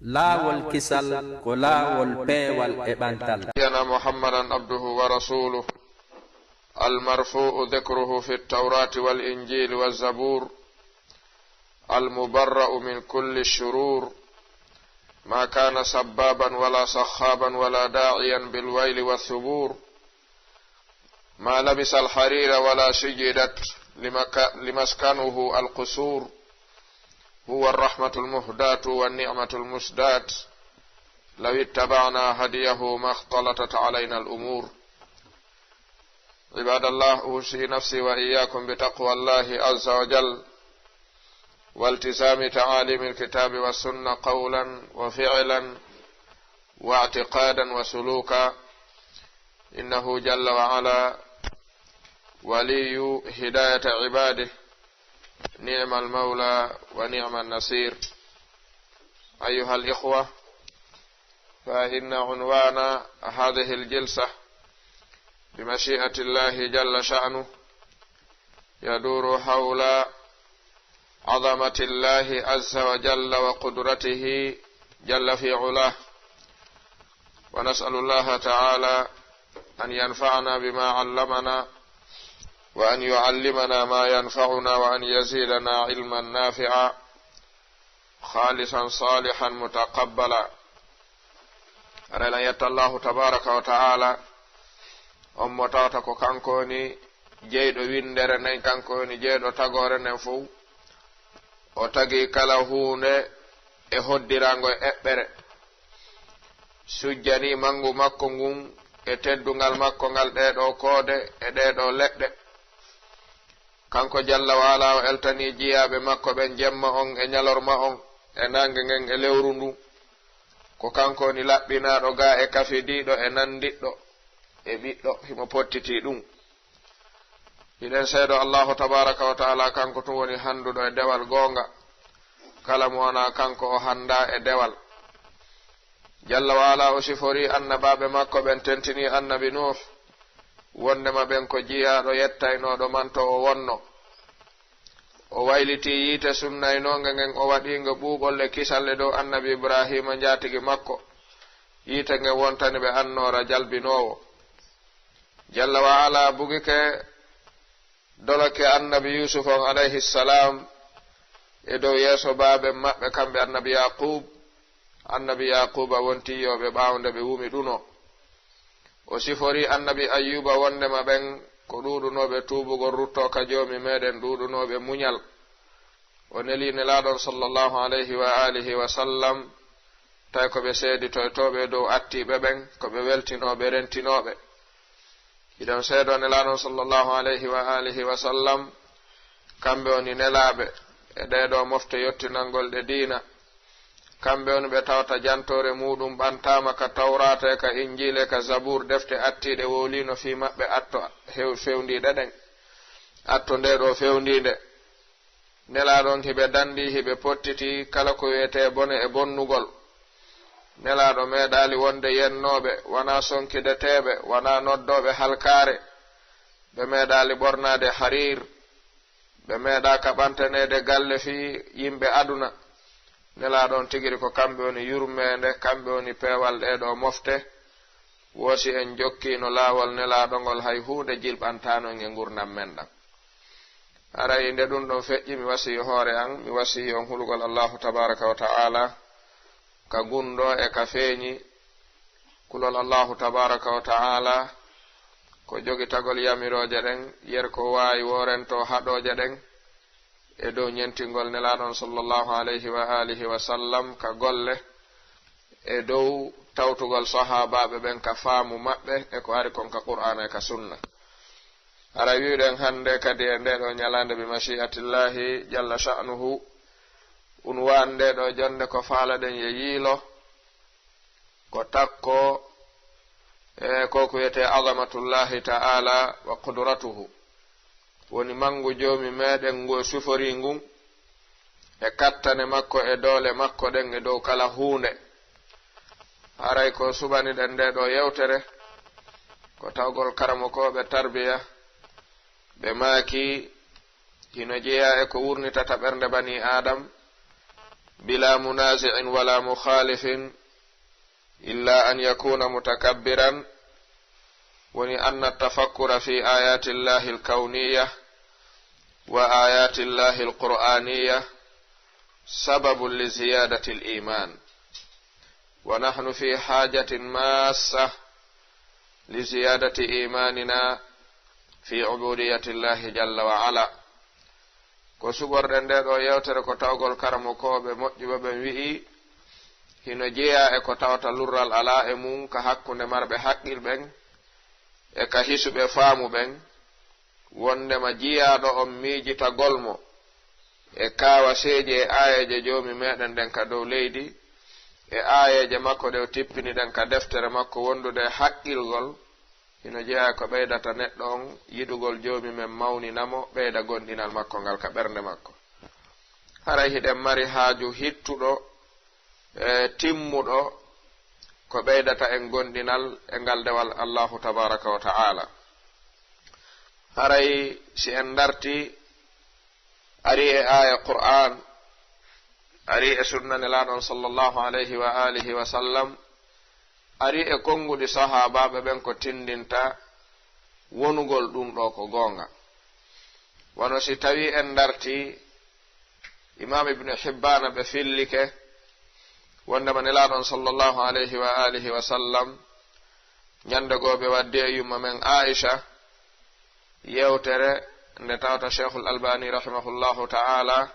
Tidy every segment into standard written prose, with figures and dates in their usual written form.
laawol kisal ko laawol peewal e ɓantal. yana muhammadan abduhu wa rasuluh almarfu'u dhikruhu fi at-taurati wal injili waz zabur المبرأ من كل الشرور ما كان سبابا ولا صخابا ولا داعيا بالويل والثبور ما لبس الحرير ولا شجدت لمسكنه القصور هو الرحمة المهداة والنعمة المسداة لو اتبعنا هديه ما اختلطت علينا الأمور. عباد الله، أوصي نفسي وإياكم بتقوى الله عز وجل والتزام تعاليم الكتاب والسنة قولا وفعلا واعتقادا وسلوكا، إنه جل وعلا ولي هداية عباده، نعم المولى ونعم النصير. أيها الإخوة، فإن عنوان هذه الجلسة بمشيئة الله جل شأنه يدور حول عظمة الله عز وجل وقدرته جل في علاه، ونسأل الله تعالى أن ينفعنا بما علمنا وأن يعلمنا ما ينفعنا وأن يزيدنا علما نافعا خالصا صالحا متقبلا. أرى يت الله تبارك وتعالى أمتاتا ko kankoni jeyɗo windere nden kankoni jeyɗo tagore nden fof o tagi kala hunde e hoddirango e eɓɓere, sujjani mangu makko ngun e teddungal makko ngal ɗeɗo koode e ɗeɗo leɗɗe. kanko jalla wala o eltani jiyaɓe makko ɓen jemma on e ñalorma on e nange ngen e lewru ndu, ko kanko ni laɓɓinaɗo ga e kafidiɗo e nandiɗɗo e ɓiɗɗo himo pottiti ɗum. iɗen seedo allahu tabaraka wa taala kanko tun woni handuɗo e dewal gonga, kala mo wona kanko o handa e dewal. jalla wala o sifori annabaɓe makko ɓen tentini annabi nuh wondema ɓen ko jiyaɗo yettaynoɗo manto o wonno, o wayliti yiite sunnaynoge ngen o waɗigo ɓuuɓol e kisalle dow annabi ibrahima jatigi makko, yiite ngen wontani ɓe annora jalbinowo. jalla wala bugike doloke annabi yusuf on alayhi salam e dow yeeso baaɓe maɓɓe kamɓe annabi yaquba wontiyoɓe ɓawnde ɓe wumi ɗuno. o sifori annabi ayyuba wondema ɓen ko ɗuɗunoɓe tubugol ruttoka joomi meɗen, ɗuɗunoɓe muñal. o neli nelaɗon sallllahu alayhi wa alihi wa sallam tawi koɓe seedi toytoɓe dow attiɓe ɓen, koɓe weltinoɓe rentinoɓe. iɗon seedo nelaɗon sallllahu alayhi wa alihi wa sallam kamɓe woni nelaɓe e ɗeɗo mofte yottinalngol ɗe diina. kamɓe woni ɓe tawta jantore muɗum ɓantama ka tawrata e ka injile ka zabour, defte attiɗe wolino fi maɓɓe atto fewndiɗe ɗen, atto ndeɗo fewndide. nelaɗon hiɓe dandi, hiɓe pottiti kala ko wiyete bone e bonnugol. nelaɗo meeɗali wonde yennoɓe, wona sonkideteɓe, wona noddoɓe halkare, ɓe meeɗali ɓornade harir, ɓe meeɗa ka ɓantanede galle fi yimɓe aduna. nelaɗon tigiri ko kamɓe woni yurmede, kamɓe woni peewal ɗeɗo mofte. woosi en jokkino laawol nelaɗongol hay hunde jilɓantano e gurdam men ɗam. aray nde ɗum ɗon feƴƴi, mi wasi hoore an, mi wasi on hulgol allahu tabaraka wa ta'ala ka gundo e ka feeñi kulol allahu tabaraka wa ta'ala ko jogi tagol yamiroje ɗen, yer ko wawi worento haɗoje ɗen e dow ñentingol nelaɗon sallllahu alayhi wa alihi wa sallam ka golle e dow tawtugol sahabaɓe ɓen ka faamu maɓɓe e ko ari kon ka qur'ana e ka sunna. ara wiɗen hande kadi e ndeɗo ñalande bi mashi'atillahi jalla sha'nuhu unwan ndeɗo jonde ko faalaɗen ye yiilo ko takko e koko wiyete azamatullahi ta'ala wa qudratuhu, woni mangu joomi meɗen ngo sufori ngun e kattane makko e doole makko ɗen e dow kala hunde. haray ko suɓani ɗen ndeɗo yewtere ko tawgol karamokoɓe tarbiya ɓe maaki hino jeeya e ko wurnitata ɓernde bani adam بلا منازع ولا مخالف إلا أن يكون متكبرا، ولأن التفكر في آيات الله الكونية وآيات الله القرآنية سبب لزيادة الإيمان، ونحن في حاجة ماسة لزيادة إيماننا في عبودية الله جل وعلا. ko suɓorɗen nde ɗo yewtere ko tawgol karamokoɓe moƴƴuɓe ɓe wi'i hino jeeya e ko tawta lurral ala e mum ka hakkunde marɓe haqqil ɓen e ka hisuɓe faamu ɓen, wondema jiyaɗo on miijita golmo e kaawa seeji e aayeje joomi meɗen ɗen ka dow leydi e aayeje makko ɗe o tippini ɗen ka deftere makko wondude haqqilgol, hino jeeya ko ɓeydata neɗɗo on yiɗugol joomi men mawninamo ɓeyda gonɗinal makko ngal ka ɓernde makko. haray hiɗen mari haaju hittuɗo e timmuɗo ko ɓeydata en gonɗinal e ngal dewal allahu tabaraka wa ta'ala. haray si en darti ari e aya qur'an, ari e sunnanelaɗon sallallahu alayhi wa alihi wa sallam, ari e konguɗi sahabaɓe ɓen ko tindinta wonugol ɗum ɗo ko goonga. wono si tawi en darti imam ibnu hibbana ɓe fillike wondema nelaɗon sallallahu alayhi wa alihi wa sallam ñande goo ɓe waddi e yumma men aisha yewtere nde tawta cheikhul albani rahimahullahu ta'ala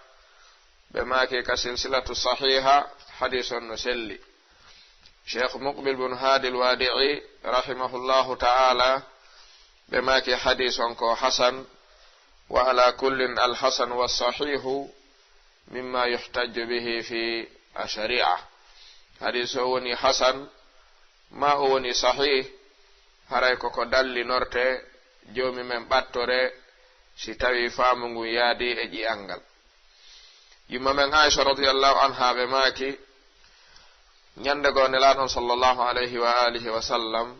ɓe maaki ka silsilatu sahiha hadis on no selli. cheikh muqbil bun hadi alwadi'i rahimahullahu ta'ala ɓe maaki hadis on ko hasan, wa ala kullin alhasan wassahihu mimma yuhtaju bihi fi ashari'a. hadis o woni hasan ma o woni sahih, haray koko dalli norte joomi men ɓattore si tawi faamu ngu yaadi e ƴi'angal. yumma men aisha radiyallahu anha ɓe maaki ñande goo nelaɗon sallallahu alayhi wa alihi wa sallam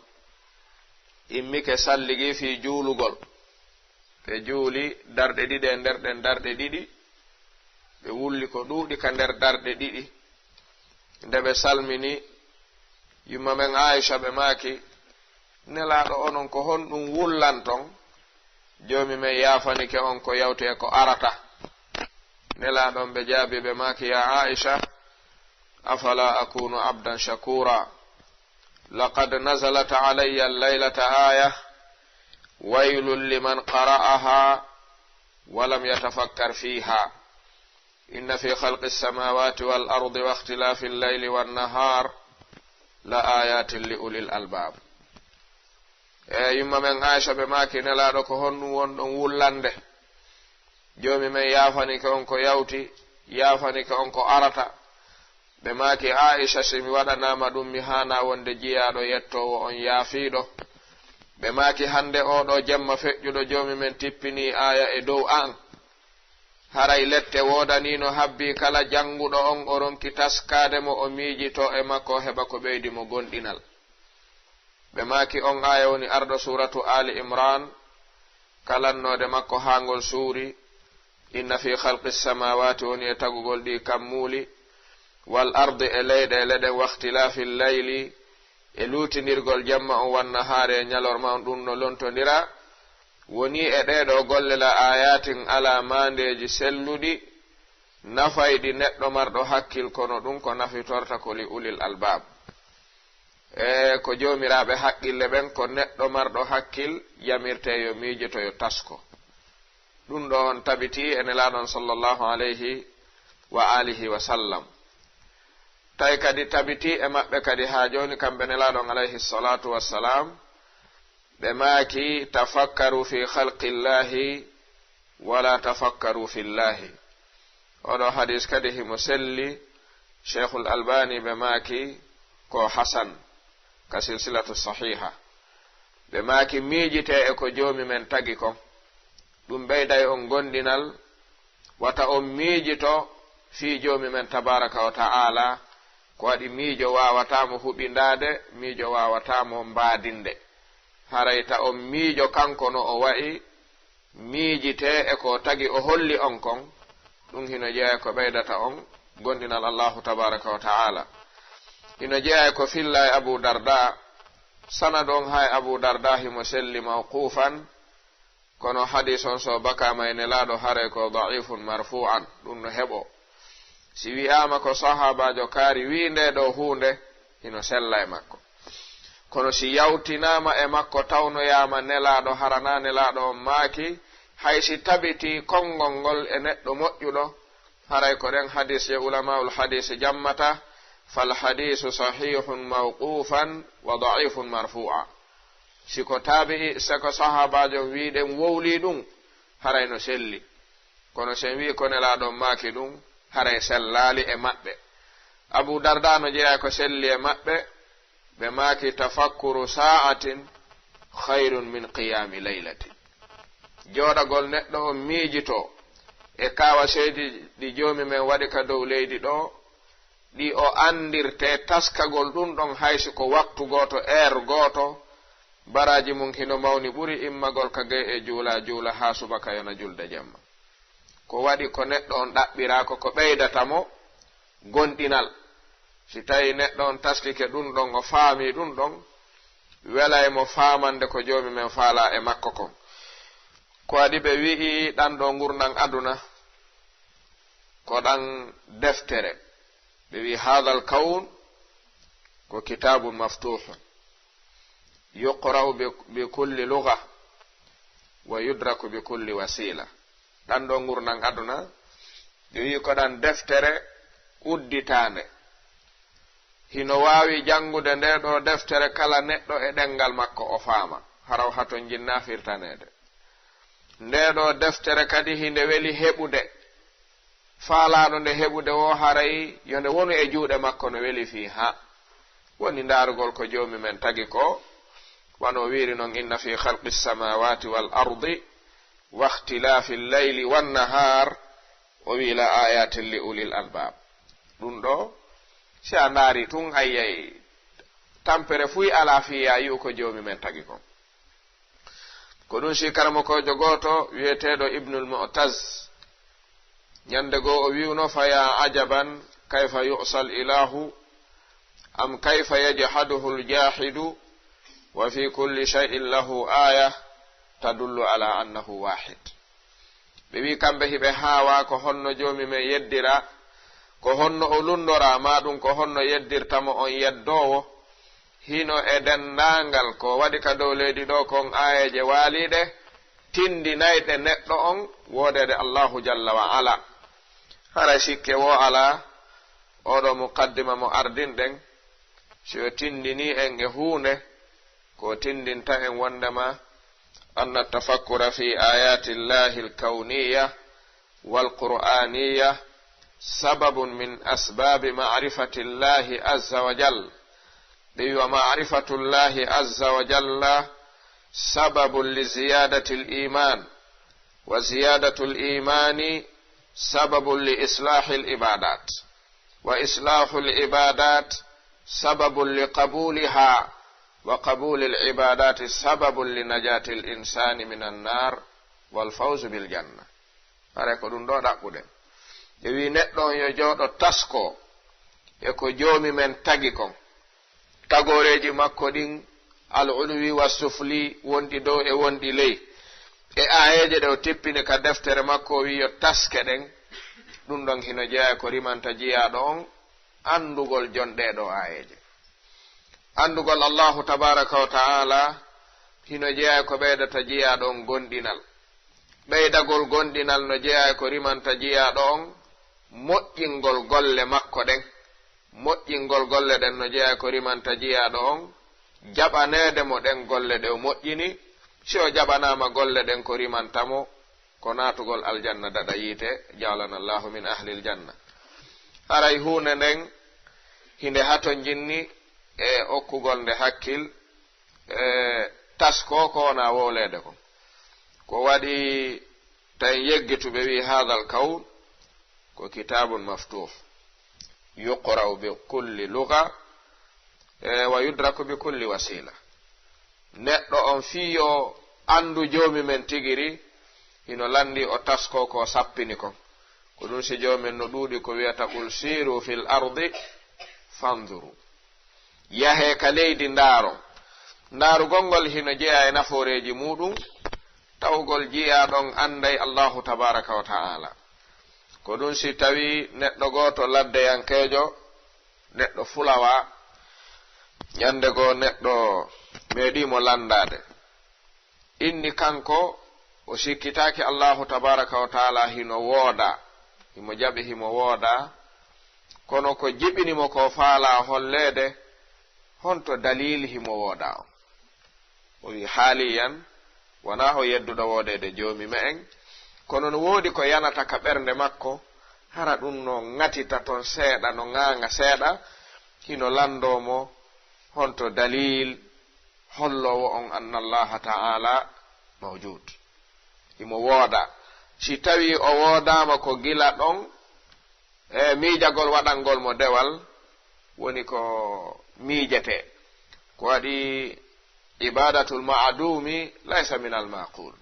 immike salligi fi juulugol. ɓe juuli darɗe ɗiɗi e nder ɗen darɗe ɗiɗi, ɓe wulli ko ɗuuɗi ka nder darɗe ɗiɗi. nde ɓe salmini yumma men aisha ɓe maaki nelaɗo onon ko honɗum wullanton, joomi men yaafanike on ko yawti e ko arata. nelaɗon ɓe jaabi ɓe maaki ya aisha afala akunu abdan shakura laqad nazalat alayya allaylata aya waylun liman qara'aha walam yatafakkar fiha inna fi khalqi as-samawati wal ardi wa ikhtilafi al-layli wan nahar la ayatin li ulil albab. yumma men aisha ɓe maaki nelaɗo ko honɗum wonɗon wullande, joomi men yaafanike on ko yawti, yaafanike on ko arata. ɓe maaki aisha simi waɗanama ɗum mi hana wonde jiyaɗo yettowo on yaafiɗo. ɓe maaki hande oɗo jemma feƴƴuɗo joomi men tippini aya e dow an, haray lette wodanino habbi kala janguɗo on o ronki taskade mo o miijito e makko heɓa ko ɓeydi mo gonɗinal. ɓe maaki on aya woni arɗo suratu ali imran, kalannode makko hangol suuri inna fi khalqi samawati woni e tagugol ɗi kammuuli, wal ardi e leyɗe e leɗen wahtilafi llayli e luutinirgol jamma on wanna haare e ñalorma on ɗum no lontodira, woni e ɗeɗo gollela ayatin ala mandeji selluɗi nafayɗi neɗɗo marɗo hakkil, kono ɗum ko nafitorta ko li ulil albab. ko joomiraɓe haqqille ɓen ko neɗɗo marɗo hakkil yamirte yo miijito yo tasko. ɗum ɗo on tabiti e nelaɗon sallallahu alayhi wa alihi wa sallam. tawi kadi tabiti e maɓɓe kadi ha joni kamɓe nelaɗon alayhi salatu wassalam ɓe maaki tafakkaru fi khalqillahi wala tafakkaru fillahi. oɗo hadis kadi himo selli, cheikhul albani ɓe maaki ko hasan ka silsilatu sahiha. ɓe maaki miijite e ko joomi men tagi kon, ɗum ɓeyday on gonɗinal wata on miijito fi joomi men tabaraka wa ta'ala, ko waɗi miijo wawatamo huɓindade, miijo wawatamo mbaadinde. harayta on miijo kanko no o wa'i miijite e ko tagi o holli on kon, ɗum hino jeeya ko ɓeydata on gondinal allahu tabaraka wa ta'ala. ino jeeya ko filla e abu darda sanad on hay abu darda himo selli mawqufan kono hadis on so bakama e nelaɗo hare ko da'ifun marfu'an ɗum no heɓo si wi'ama ko sahabajo kaari wi nde ɗo hunde ino sella e makko kono si yawtinama e makko tawnoyama nelaɗo harana nelaɗo on maaki hay si tabiti konngol ngol e neɗɗo moƴƴuɗo haray ko ɗen hadis je ulama'ul hadis jammata fal hadisu sahihun mawqufan wa da'ifun marfu'a siko tabi'i sako sahabajo wiɗen wowli ɗum haray no selli kono sen wi ko nelaɗo maaki ɗum haray sellali e maɓɓe. abu darda no jeeya ko selli e maɓɓe ɓe maaki tafakkuru sa'atin khayrun min qiyami laylatin jooɗagol neɗɗo on miijito e kawa seydi ɗi joomi men waɗi ka dow leydi ɗo ɗi o andirte taskagol ɗum ɗon haysi ko waktu gooto heure gooto baraji mum hino mawni ɓuri immagol ka gay e juula haa subaka yona julde jemma ko waɗi ko neɗɗo on ɗaɓɓirako ko ɓeydatamo gonɗinal si tawi neɗɗo on taskike ɗum ɗon o faami ɗum ɗon welay mo faamande ko joomi men faala e makko kon ko waɗi ɓe wi'i ɗan ɗo gurnan aduna ko ɗan deftere ɓe wi hadal kawn ko kitabun maftuhun yuqra'u bi kulli lugha wa yudraku bi kulli wasila ɗan ɗo gurnan aduna ɓe wi ko ɗan deftere udditande hino wawi jangude nde ɗo deftere kala neɗɗo e ɗengal makko o faama haraw haton jinna firtanede nde ɗo deftere kadi hinde weli heɓude faalaɗo nde heɓude wo haray yonde wonu e juuɗe makko no weli fi ha woni ndarugol ko joomi men tagi ko wano wiiri noon inna fi khalqi samawati wal ardi wa ikhtilafi llayli wan nahar o wi la ayatin li ulil albab ɗum ɗo si a ndaari tun ayyay tampere fuy ala fiya yi'u ko joomi men tagi kon ko ɗum si karamokojo gooto wiyeteɗo ibnul mu'taz ñande goo o wiwno fa ya ajaban kayfa yu'sal ilahu am kayfa yajhaduhu ljahidu wa fi kulli shay'in lahu aya tadullu ala annahu wahid ɓe wi kamɓe hiɓe haawa ko honno joomi men yeddira ko honno o lundora ma ɗum ko honno yeddirtamo on yeddowo hino e dendangal ko waɗi ka dow leydi ɗo kon ayeje waaliɗe tindinayɗe neɗɗo on woodede allahu jalla wa ala hara sikke wo ala oɗo muqaddima mo ardinɗen si o tindini en e huunde ko tindinta en wondema anna tafakkura fi ayati llahi alkawniya walqur'aniya sababun min asbabi ma'rifati llahi azza wa jal ɓe wa ma'rifatu llahi azza wa jalla sababun li ziyadati al-iman wa ziyadatu al-imani sababun li islahi al-ibadat wa islahu al-ibadat sababun li qabuliha wa qabuli al-ibadati sababun li najati al-insani min an-nar wal fawz bil janna are ko ɗum ɗo ɗaɓɓuɗen ɓe wi neɗɗo on yo jooɗo tasko e ko joomi men tagi kon tagoreji makko ɗin al-ulwi wa sufli wonɗi dow e wonɗi ley e ayeje ɗe o tippini ka deftere makko o wi yo taske ɗen ɗum ɗon hino jeeya ko rimanta jiyaɗo on andugol jonɗeɗo ayeje andugol allahu tabaraka wa ta'ala hino jeeya ko ɓeydata jiyaɗo on gonɗinal ɓeydagol gonɗinal no jeeya ko rimanta jiyaɗo on moƴƴingol golle makko ɗen moƴƴingol golle ɗen no jeeya ko rimanta jiyaɗo on jaɓanede mo ɗen golle ɗe o moƴƴini si o jaɓanama golle ɗen ko rimantamo ko natugol aljanna daɗa yiite jalana allahu min ahlil janna haray hunde nden hinde hato jinni e okkugol nde hakkil tasko ko wona wowlede kon ko waɗi tan yeggituɓe wi hadal kawn ko kitabun maftuh yuqra'u bi kulli lugha wa yudraku bi kulli wasila neɗɗo on fiyo andu joomi men tigiri hino landi o tasko ko sappini kon ko ɗum si joomen no ɗuuɗi ko wiyata qul siru fil ardi fanduru yahe ka leydi ndaarugol ngol hino jeeya e nafooreji muɗum tawgol jiya ɗon anday allahu tabaraka wa ta'ala ko ɗum si tawi neɗɗo gooto laddeyankeejo neɗɗo fulawa ñande goo neɗɗo meeɗimo landade inni kanko o sikkitaaki allahu tabaraka wa ta'ala hino wooda himo jaɓi himo wooda kono ko jiɓinimo ko faala holleede honto dalili himo wooda o wi haaliyan wona o yedduɗo woodede joomi me en kono no woodi ko yanata ka ɓernde makko hara ɗum no ŋatita toon seeɗa no ŋaaŋa seeɗa hino landomo honto dalil hollowo on anna allaha ta'ala mawjud himo wooda si tawi o woodama ko gila ɗon e miijagol waɗangol mo dewal woni ko miijete ko waɗi ibadatul ma'adumi laysa min al maqul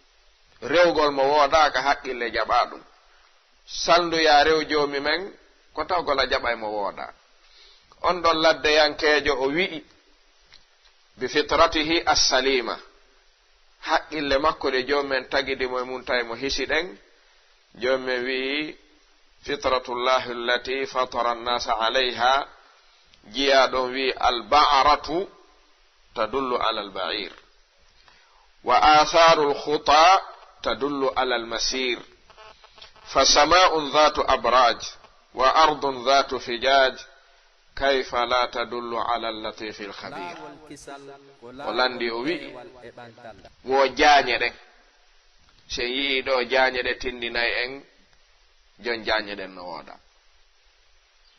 rewgol mo woodaka haqqille jaɓa ɗum sanduya rew joomi men ko tawgol a jaɓay mo wooda on ɗon laddeyankeejo o wi'i bi fitratihi assalima haqqille makko de joomen tagidimo e mum tawi mo hisi ɗen joomen wi'i fitratullahi allati fatara annasa alayha jiya ɗon wi'i alba'aratu tadullu ala alba'ir wa atharu alkhuta tadullu ala almasir fasama'un dhatu abraj wa ardun dhatu fijaj kayfa la tadullu ala allatifil khabir o landi o wi'i wo jaañe ɗen so yii ɗo jaañe ɗe tindinayi en jon jaañe ɗen no wooda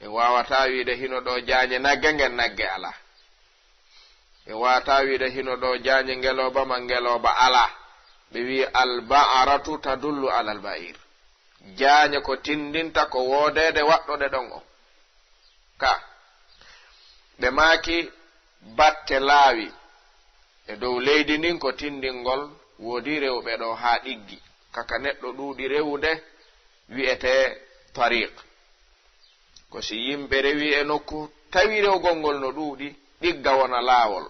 en wawata wiide hino ɗo jaañe nagge ngen nagge ala en wawata wiide hino ɗo jaañe ngeloba ma ngeloba ala ɓe wi alba'aratu tadullu ala alba'ir jaañe ko tindinta ko woodede waɗɗoɗe ɗon o ka ɓe maaki batte laawi e dow leydi ndin ko tindingol woodi rewɓe ɗo haa ɗiggi kaka neɗɗo ɗuuɗi rewude wi'ete tariq ko si yimɓe rewi e nokku tawi rewgol ngol no ɗuuɗi ɗigga wona laawol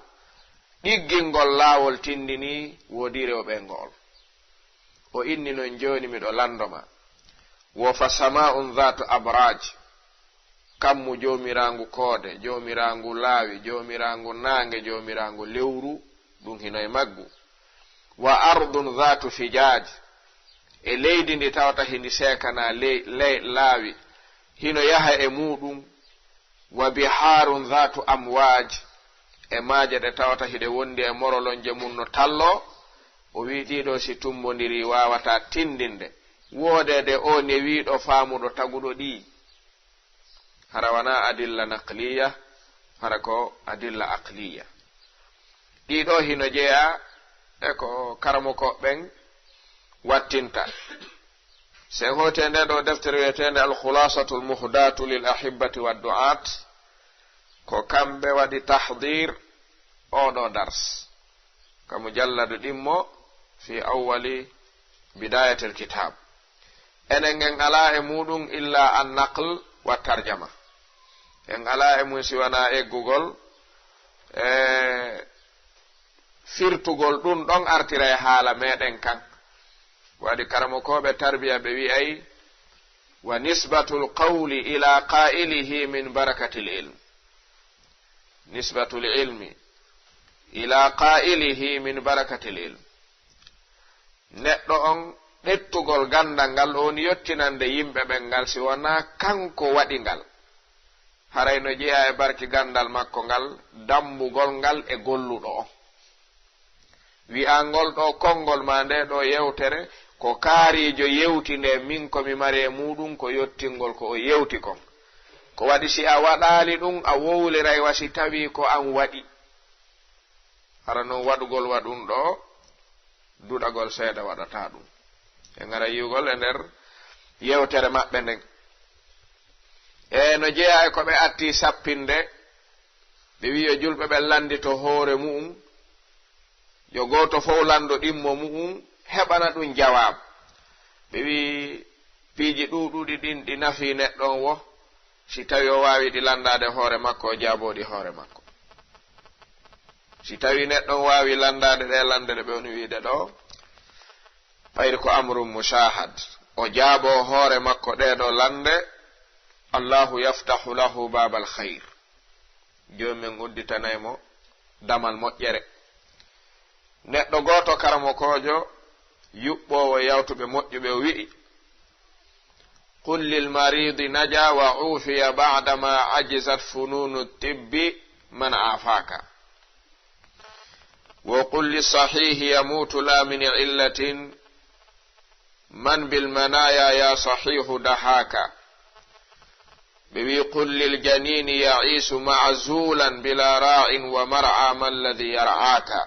ɗiggingol laawol tindini woodi rewɓe ngol o inni non jooni miɗo landoma wo fa sama'un dhatu abraj kammu joomirangu koode joomirangu laawi joomirangu naange joomirangu lewru ɗum hino e maggu wa ardun dhatu fijaj e leydi ndi tawata hindi seekana laawi hino yaha e muɗum wa biharun dhatu amwaj e maaje ɗe tawata hiɗe wondi e morolonje mum no tallo o wi ɗiɗo si tumbodiri wawata tindinde woodede o ne wiɗo faamuɗo taguɗo ɗi hara wana adilla naqliya hara ko adilla aqliya ɗiɗo hino jeeya e ko karamokoɓɓen wattinta se hote nde ɗo deftere wiyetende alkhulasatu lmuhdatu lil ahibati waddu'at ko kamɓe waɗi tahdir oɗo dars ka mujalladu ɗimmo fi awwali bidayati lkitab enen en ala e muɗum illa an naql wa tarjama en ala e mum siwana eggugol e firtugol ɗum ɗon artira e haala meɗen kan waɗi karamokoɓe tarbiya ɓe wi'ay wa nisbatu lqawli ila qa'ilihi min barakati lilm nisbatu lilmi ila qa'ilihi min barakati lilm neɗɗo on ɗettugol gandal ngal on yottinande yimɓe ɓen ngal si wona kanko waɗi ngal harayno jeeya e barki gandal makko ngal dambugol ngal e golluɗo o wi'angol ɗo konngol ma nde ɗo yewtere ko kaarijo yewti nde min komi mari e muɗum ko yottingol ko o yewti kon ko waɗi si a waɗali ɗum a wowliray wasi tawi ko an waɗi hara noon waɗugol waɗum ɗo duɗagol seeɗa waɗata ɗum e ngara yiwgol e nder yewtere maɓɓe nden e no jeeya e ko ɓe atti sappinde ɓe wi yo julɓe ɓe landito hoore mu'um yo gooto fof lando ɗimmo mu'um heɓana ɗum jawab ɓe wi piiji ɗuɗuɗi ɗin ɗi nafi neɗɗon wo si tawi o waawi ɗi landade hoore makko o jaaboɗi hoore makko. Si tawi neɗɗon waawi landade ɗe lande ɗe ɓewni wiide ɗo ɓayri ko amrum mushahad, o jaabo hoore makko ɗeɗo lande, allahu yaftahu lahu babal khayr, jomumen udditanaymo damal moƴƴere. neɗɗo gooto karamokojo yuɓɓowo yawtuɓe moƴƴuɓe wi'i qul lilmaridi naja wa ufiya ba'dama ajizat fununu tibbi man afaka wa qul lisahihi yamutu la min illatin man bilmanaya ya sahihu dahaka ɓe wi qul liljanini ya'isu ma'zulan bila ra'in wa mar'a ma alladhi yar'aka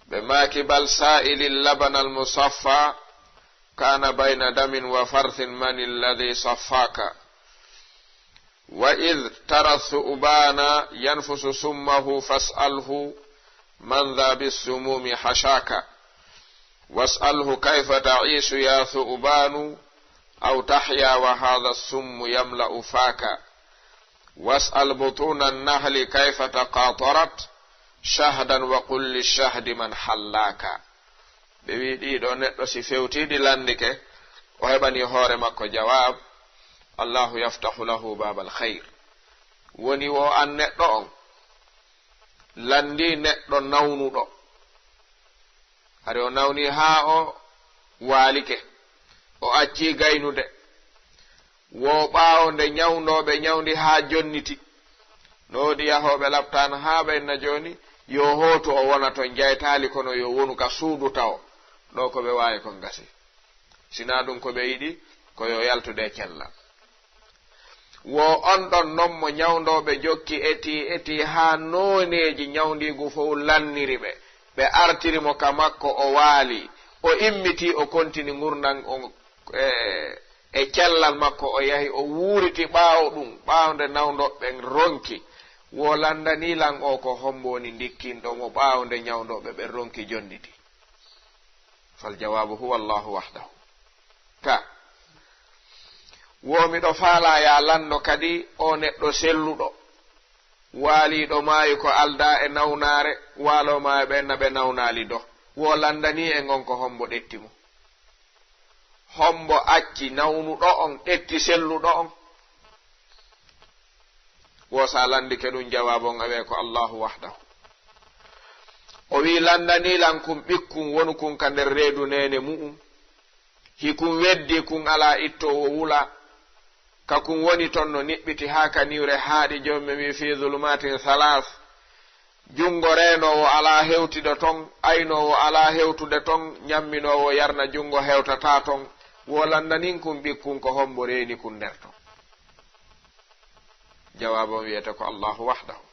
ɓe maaki bal sa'ili labana almusaffa kana bayna damin wa farthin man alladhi saffaka wa idh tara thu'bana yanfusu summahu fas'alhu man dha bis-sumumi hashaka was'alhu kayfa ta'ishu ya thu'banu aw tahya wa hadha as-summu yamla'u faka was'al butuna an-nahli kayfa taqatarat shahdan wa qul lish-shahdi man hallaka. ɓe wi ɗiɗo neɗɗo si fewtiɗi landike o heɓani hoore makko jawab allahu yaftahu lahu babal khayr, woni wo an neɗɗo on landi neɗɗo nawnuɗo, hari o nawni haa o waalike, o acci gaynude, wo ɓaawo nde ñawndoɓe ñawndi haa jonniti, noodi yahoɓe labtano haa ɓenna jooni yo hootu o wona ton jaytaali kono yo wonu ka suudu taw ɗo ko ɓe waawi kon gasi, sina ɗum ko ɓe yiɗi ko yo yaltude cella. wo on ɗon non mo ñawndoɓe jokki eti haa nooneeji ñawndigu fof lanniri ɓe, ɓe artirimo ka makko o waali, o immiti o kontini ngurnan o e cellal makko o yahi o wuuriti ɓaawo ɗum, ɓaawde nawdoɓe ronki, wo landanilan o ko homboni ndikkinɗo mo ɓaawde ñawndoɓe ɓe ronki jonditi. fal jawabu huwa allahu wahdahu. ka womiɗo faala ya lanno kadi o neɗɗo selluɗo waaliɗo maayi ko alda e nawnare, waalo maayi ɓenna ɓe nawnaali do, wo landani e gon ko hombo ɗettimo, hombo acci nawnuɗo on ɗetti selluɗo on. wo sa landike ɗum jawabu on awe ko allahu wahdahu. o wi landanilan kum ɓikkun wonu kun ka nder reedu nene mu'um, hikun weddi kun ala ittowo wula, ka kun woni ton no niɓɓiti haa kaniwre haaɗi jomme wi fi zulumatin halas, jungo reenowo ala hewtide ton, aynowo ala hewtude ton, ñamminowo yarna jungo hewtata ton, wo landanin kun ɓikkun ko hombo reeni kun nder ton. jawabu on wiyete ko allahu wahdahu.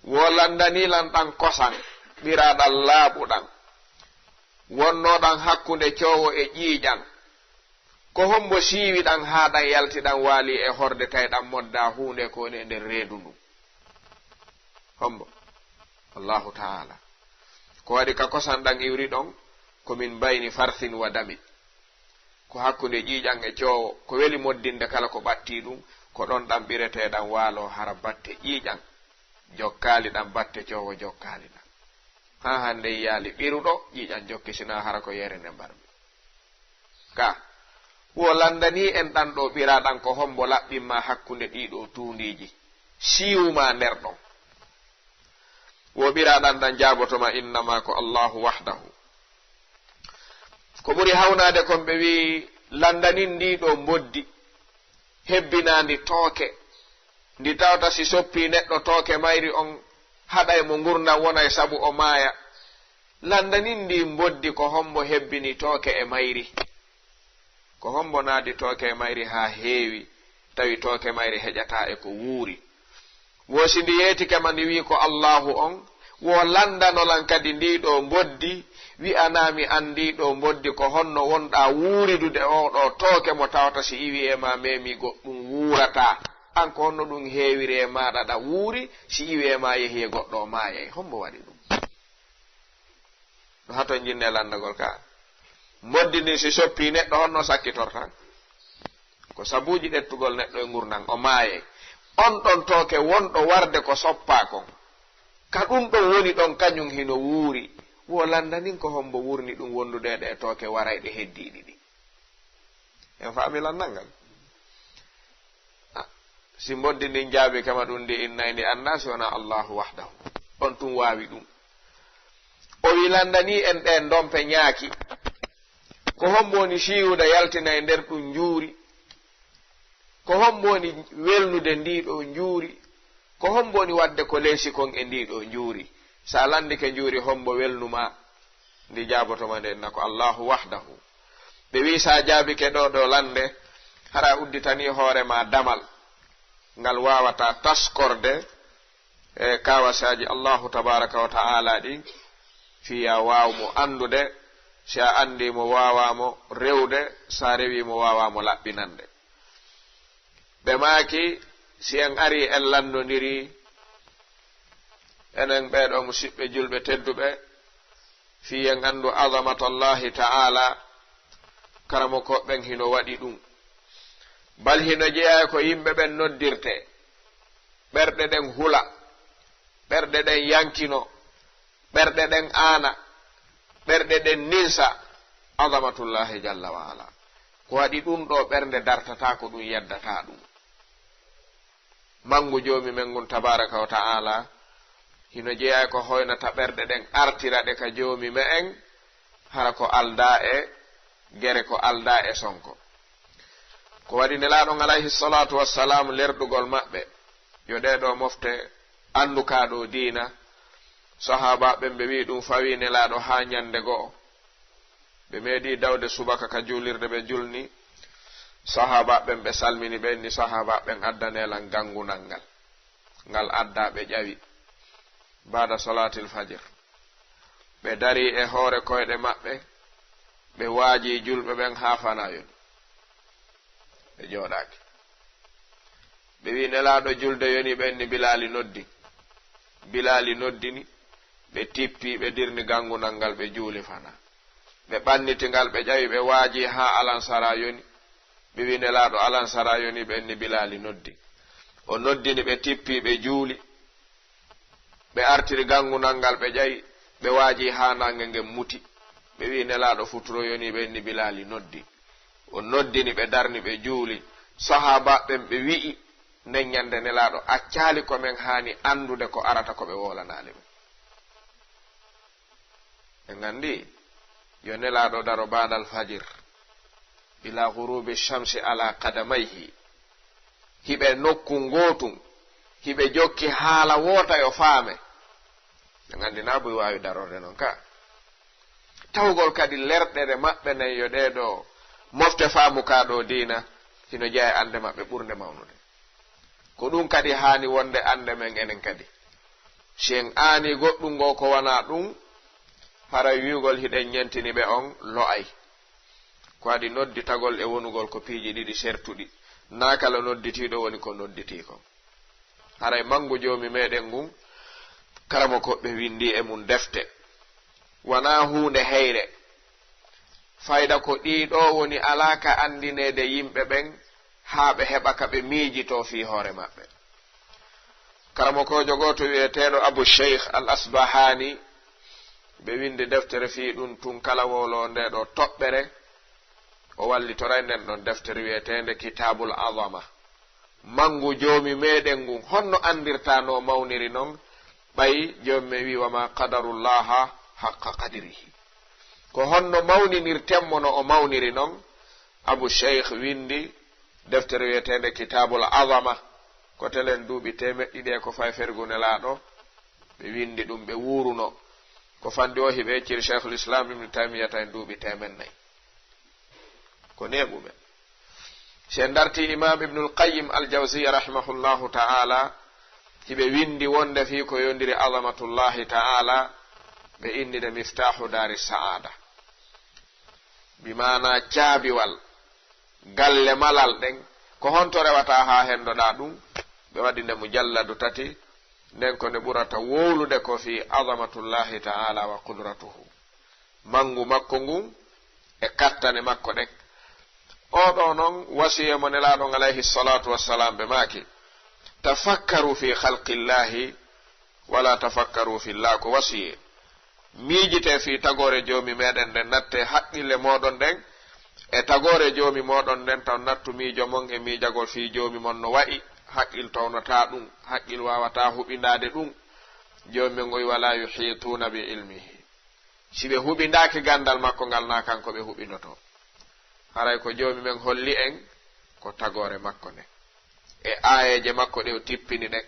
wo landanilan ɗan kosan ɓiraɗan laaɓuɗan wonnoɗan hakkunde coowo e ƴiiƴan, ko hombo siiwiɗan haa ɗan yaltiɗan waali e horde tayɗan modda huunde ko woni e nder reedu ndu. hombo allahu taala ko waɗi ka kosan ɗan iwri ɗon komin bayni farthin wa damin, ko hakkunde ƴiiƴan e coowo, ko weli moddinde kala ko ɓatti ɗum ko ɗon ɗan ɓireteɗan waalo hara batte ƴiiƴan, jokkaali ɗan batte coowo jokkaali ɗan, haa hannde yaali ɓiruɗo ƴiiƴan jokki sina hara ko yere nde mbarmi. ka wo landani en ɗan ɗo ɓiraɗan ko hombo laɓɓinma hakkunde ɗiɗo tuundiiji siwuma nder ɗon. wo ɓiraɗan ɗan jaabotoma innama ko allahu wahdahu. ko ɓuri hawnade kon ɓe wi landanin ndiɗo mboddi hebbinandi tooke, ndi tawta si soppi neɗɗo tooke mayri on haɗay mo ngurnan wona e sabu o maaya. landanin ndi mboddi ko hombo hebbini tooke e mayri, ko hombo naadi tooke e mayri haa heewi, tawi tooke mayri heƴata e ko wuuri. wo si ndi yeetike ma ndi wi ko allahu on, wo landanolan kadi ndiɗo mboddi wi'anami andiɗo mboddi ko honno wonɗa wuuridude oɗo tooke mo tawata si iwi e ma memi goɗɗum wuurata, an ko honno ɗum heewiri e maɗa ɗa wuuri, si iwi e ma yehi e goɗɗo maayay, hombo waɗi ɗum. ɗo haton jinne landagol ka moddini si soppi neɗɗo honno sakkitorta ko sabuji ɗettugol neɗɗo e gurdam o maaye on ɗon tooke wonɗo warde ko soppa kon ka ɗum ɗon woni ɗon kañum hino wuuri wo landanin ko hombo wurni ɗum wondude ɗe tooke warayɗe heddiɗi ɗi en faami landal ngal si moddini jaabi kama ɗum ndi innayni annasi wona allahu wahdahu on tum waawi ɗum o wi landani en ɗen dompe ñaaki ko homboni siwuda yaltina e nder ɗum juuri ko homboni welnude ndiɗo juuri ko homboni wadde ko leesi kon e ndiɗo juuri sa landike juuri hombo welnuma ndi jaabotoma nden na ko allahu wahdahu ɓe wi sa jaabike ɗo lande hara udditani hoorema damal ngal wawata taskorde e kawasaji allahu tabaraka wa ta'ala ɗi fiya wawmo andude si a andi mo wawamo rewde sa rewi mo wawamo laɓɓinande ɓe maaki si en ari en landodiri enen ɓeɗo musidɓe julɓe tedduɓe fi en andu azamatallahi ta'ala karamo koɓɓen hino waɗi ɗum bal hino jeeya ko yimɓe ɓen noddirte ɓerɗe ɗen hula ɓerɗe ɗen yankino ɓerɗe ɗen aana ɓerɗe ɗen ninsa azamatullahi jalla wa ala ko waɗi ɗum ɗo ɓernde dartata ko ɗum yeddata ɗum mangu joomi men ngun tabaraka wa ta'ala hino jeeya ko hoynata ɓerɗe ɗen artira ɗe ka joomi me en hara ko alda e gere ko alda e sonko ko waɗi nelaɗon alayhi salatu wassalam lerdugol maɓɓe yo ɗeɗo mofte andukaɗo diina sahabaɓe ɓe wi ɗum fawi nelaɗo ha ñande go'o ɓe meeɗi dawde subaka ka julirde ɓe julni sahabaɓen ɓe salmini ɓen ni sahabaɓen addanelan gangunal ngal adda ɓe ƴawi bada salatil fajir ɓe dari e hoore koyɗe maɓɓe ɓe waaji julɓe ɓen ha fanayon ɓe jooɗaki ɓe wi nelaɗo julde yoni ɓen ni bilali noddini ɓe tippi ɓe dirni gangunal ngal ɓe juuli fana ɓe ɓannitigal ɓe ƴawi ɓe waaji ha alansara yoni ɓe wi nelaɗo alansara yoni ɓen ni bilali noddi o noddini ɓe tippi ɓe juuli ɓe artiri gangunal ngal ɓe ƴawi ɓe waaji ha nange ngen muti ɓe wi nelaɗo futuro yoni ɓen ni bilali noddi o noddini ɓe darni ɓe juuli sahabaɓen ɓe wi'i nden ñande nelaɗo accali komin hani andude ko arata ko ɓe wolanali ɓe en gandi yo nelaɗo daro badal fajir ila ghurubi shamsi ala qadamayhi hiɓe nokku ngotum hiɓe jokki haala wota yo faame en gandi na boy wawi darorde noon ka tawgol kadi lerɗere maɓɓe nayi yo ɗeɗo mofte faamukaɗo diina hino jeeya ande maɓɓe ɓurde mawnude ko ɗum kadi hani wonde ande men enen kadi si en aani goɗɗum ngo ko wona ɗum hara wiugol hiɗen ñentini ɓe on lo'ay ko adi nodditagol e wonugol ko piiji ɗiɗi sertuɗi na kala nodditiɗo woni ko nodditi ko haray mangu joomi meɗen ngun karamo koɓɓe windi e mum defte wona hunde heyre fayda ko ɗiɗo woni alaka andinede yimɓe ɓen haa ɓe heɓa ka ɓe miijito fi hoore maɓɓe karamo kojo goto wiyeteɗo abu sheikh al asbahani ɓe windi deftere fi ɗum tun kala wolo nde ɗo toɓɓere o wallitoray nden ɗon deftere wiyetende kitabul azama mangu joomi meɗen ngun honno andirtano mawniri noon ɓayi joomi me wi wama qadarullaha haqqa qadirihi ko honno mawninirtemmo no o mawniri noon abu sheikh windi deftere wiyetende kitabul azama ko telen duuɓi temeɗɗiɗi ko fay fergunelaɗo ɓe windi ɗum ɓe wuruno ko fandi o hiɓe ecciri cheikhul islam ibnu taymiyata en duuɓi temennayyi ko neɓuɓe sen darti imam ibnul qayyim al jawziya rahimahullahu ta'ala hiɓe windi wonde fi ko yondiri azamatullahi ta'ala ɓe innide miftahu dari sa'ada bimana caabiwal galle malal ɗen ko honto rewata ha hendoɗa ɗum ɓe waɗi nde mujalladu 3 nden ko nde ɓurata wowlude ko fi azamatullahi ta'ala wa qudratuhu mangu makko ngun e kattane makko ɗen oɗo noon wasiya mo nelaɗon alayhi salatu wassalam ɓe maaki tafakkaru fi halqillahi wala tafakkaru fillah ko wasiye miijite fi tagore joomi meɗen nden natte haqqille moɗon nden e tagore joomi moɗon nden taw nattu miijo mon e miijagol fi joomi mon no wayi haqqil tawnata ɗum haqqil wawata huɓindade ɗum joomi men oyi wala yuhituna bi ilmihi si ɓe huɓindaki gandal makko ngal na kanko ɓe huɓindoto haray ko joomi men holli en ko tagore makko nde e ayeje makko ɗe o tippini ɗen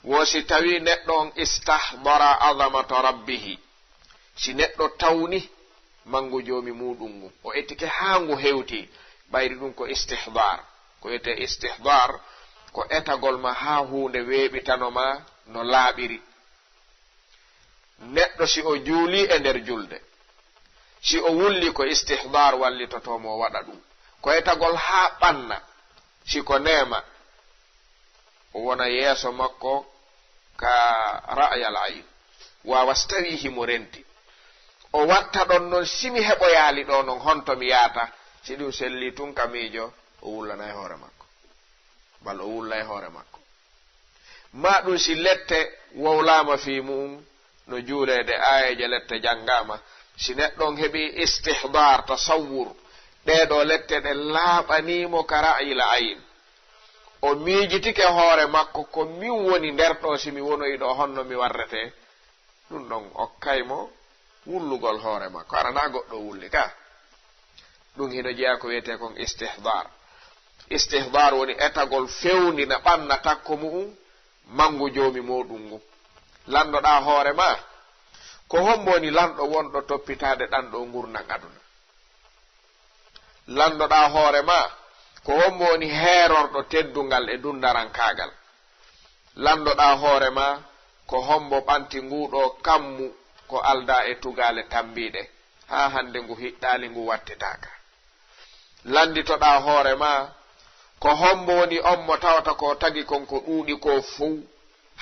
wosi tawi neɗɗo on istahdara azamata rabbihi si neɗɗo tawni mangu joomi muɗum ngu o ettike haa ngu hewti ɓayri ɗum ko istihdar ko wiyete istihdar ko etagol ma haa hunde weeɓitanoma no laaɓiri neɗɗo si o juuli e nder julde si o wulli ko istihdar wallitotomo waɗa ɗum ko etagol haa ɓanna si ko neema o wona yeeso makko ka ra'yal ayn wawas tawi himo renti o watta ɗon noon simi heɓoyaali ɗo noon honto mi yaata si ɗum selli tun ka miijo o wullana e hoore makko bal o wulla e hoore makko ma ɗum si lette wowlaama fii mum no juuleede ayeje lette janngama si neɗɗon heɓi istihdar tasawwur ɗeɗo lette ɗe laaɓanimo ka ra'yil ayn o miijitike hoore makko ko min woni nder ɗo simi wonoyi ɗo honno mi warrete ɗum ɗon okkaymo wullugol hoore makko arana goɗɗo wulli ka ɗum hino jeeya ko wiyete kon istihdar istihdar woni etagol fewndina ɓanna takko mu'um mangu joomi muɗum ngu landoɗa hoore ma ko homboni lanɗo wonɗo toppitade ɗanɗo gurnan aduna landoɗa hoore ma ko homboni heerorɗo teddungal e dundarankagal landoɗa hoore ma ko hombo ɓanti nguɗo kammu ko alda e tugale tambiɗe ha hande ngu hiɗɗali ngu wattitaka landitoɗa hoore ma ko hombo woni on mo tawata ko tagi konko ɗuuɗi ko fuu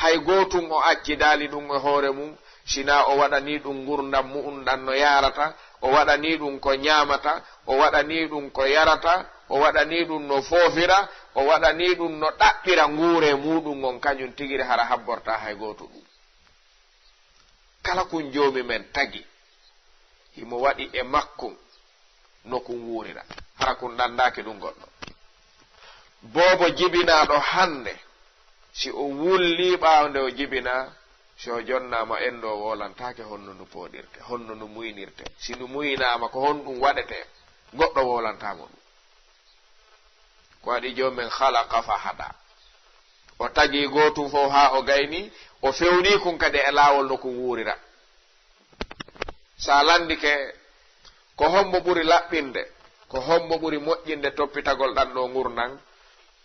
hay gotum o accidali ɗum e hoore mum sina o waɗani ɗum gurdam mu'um ɗan no yarata o waɗani ɗum ko ñamata o waɗani ɗum ko yarata o waɗani ɗum no foofira o waɗani ɗum no ɗaɓɓira nguure muɗum on kañum tigiri hara habborta hay goto ɗum kala kun joomi men tagi himo waɗi e makkum no kun wuurira hara kun ɗandaki ɗum goɗɗo boobo jibinaɗo hande si o wulli ɓawnde o jibina si o jonnama endo wolantake honno ndu pooɗirte honno ndu muynirte si ndu muynama ko honɗum waɗete goɗɗo wolantamo ɗum ko waɗi joomen halaka fa haɗa o tagi gotum fof ha o gayni o fewni kun kadi e laawol no kun wuurira sa landike ko hombo ɓuri laɓɓinde ko hombo ɓuri moƴƴinde toppitagol ɗan ɗo gurnan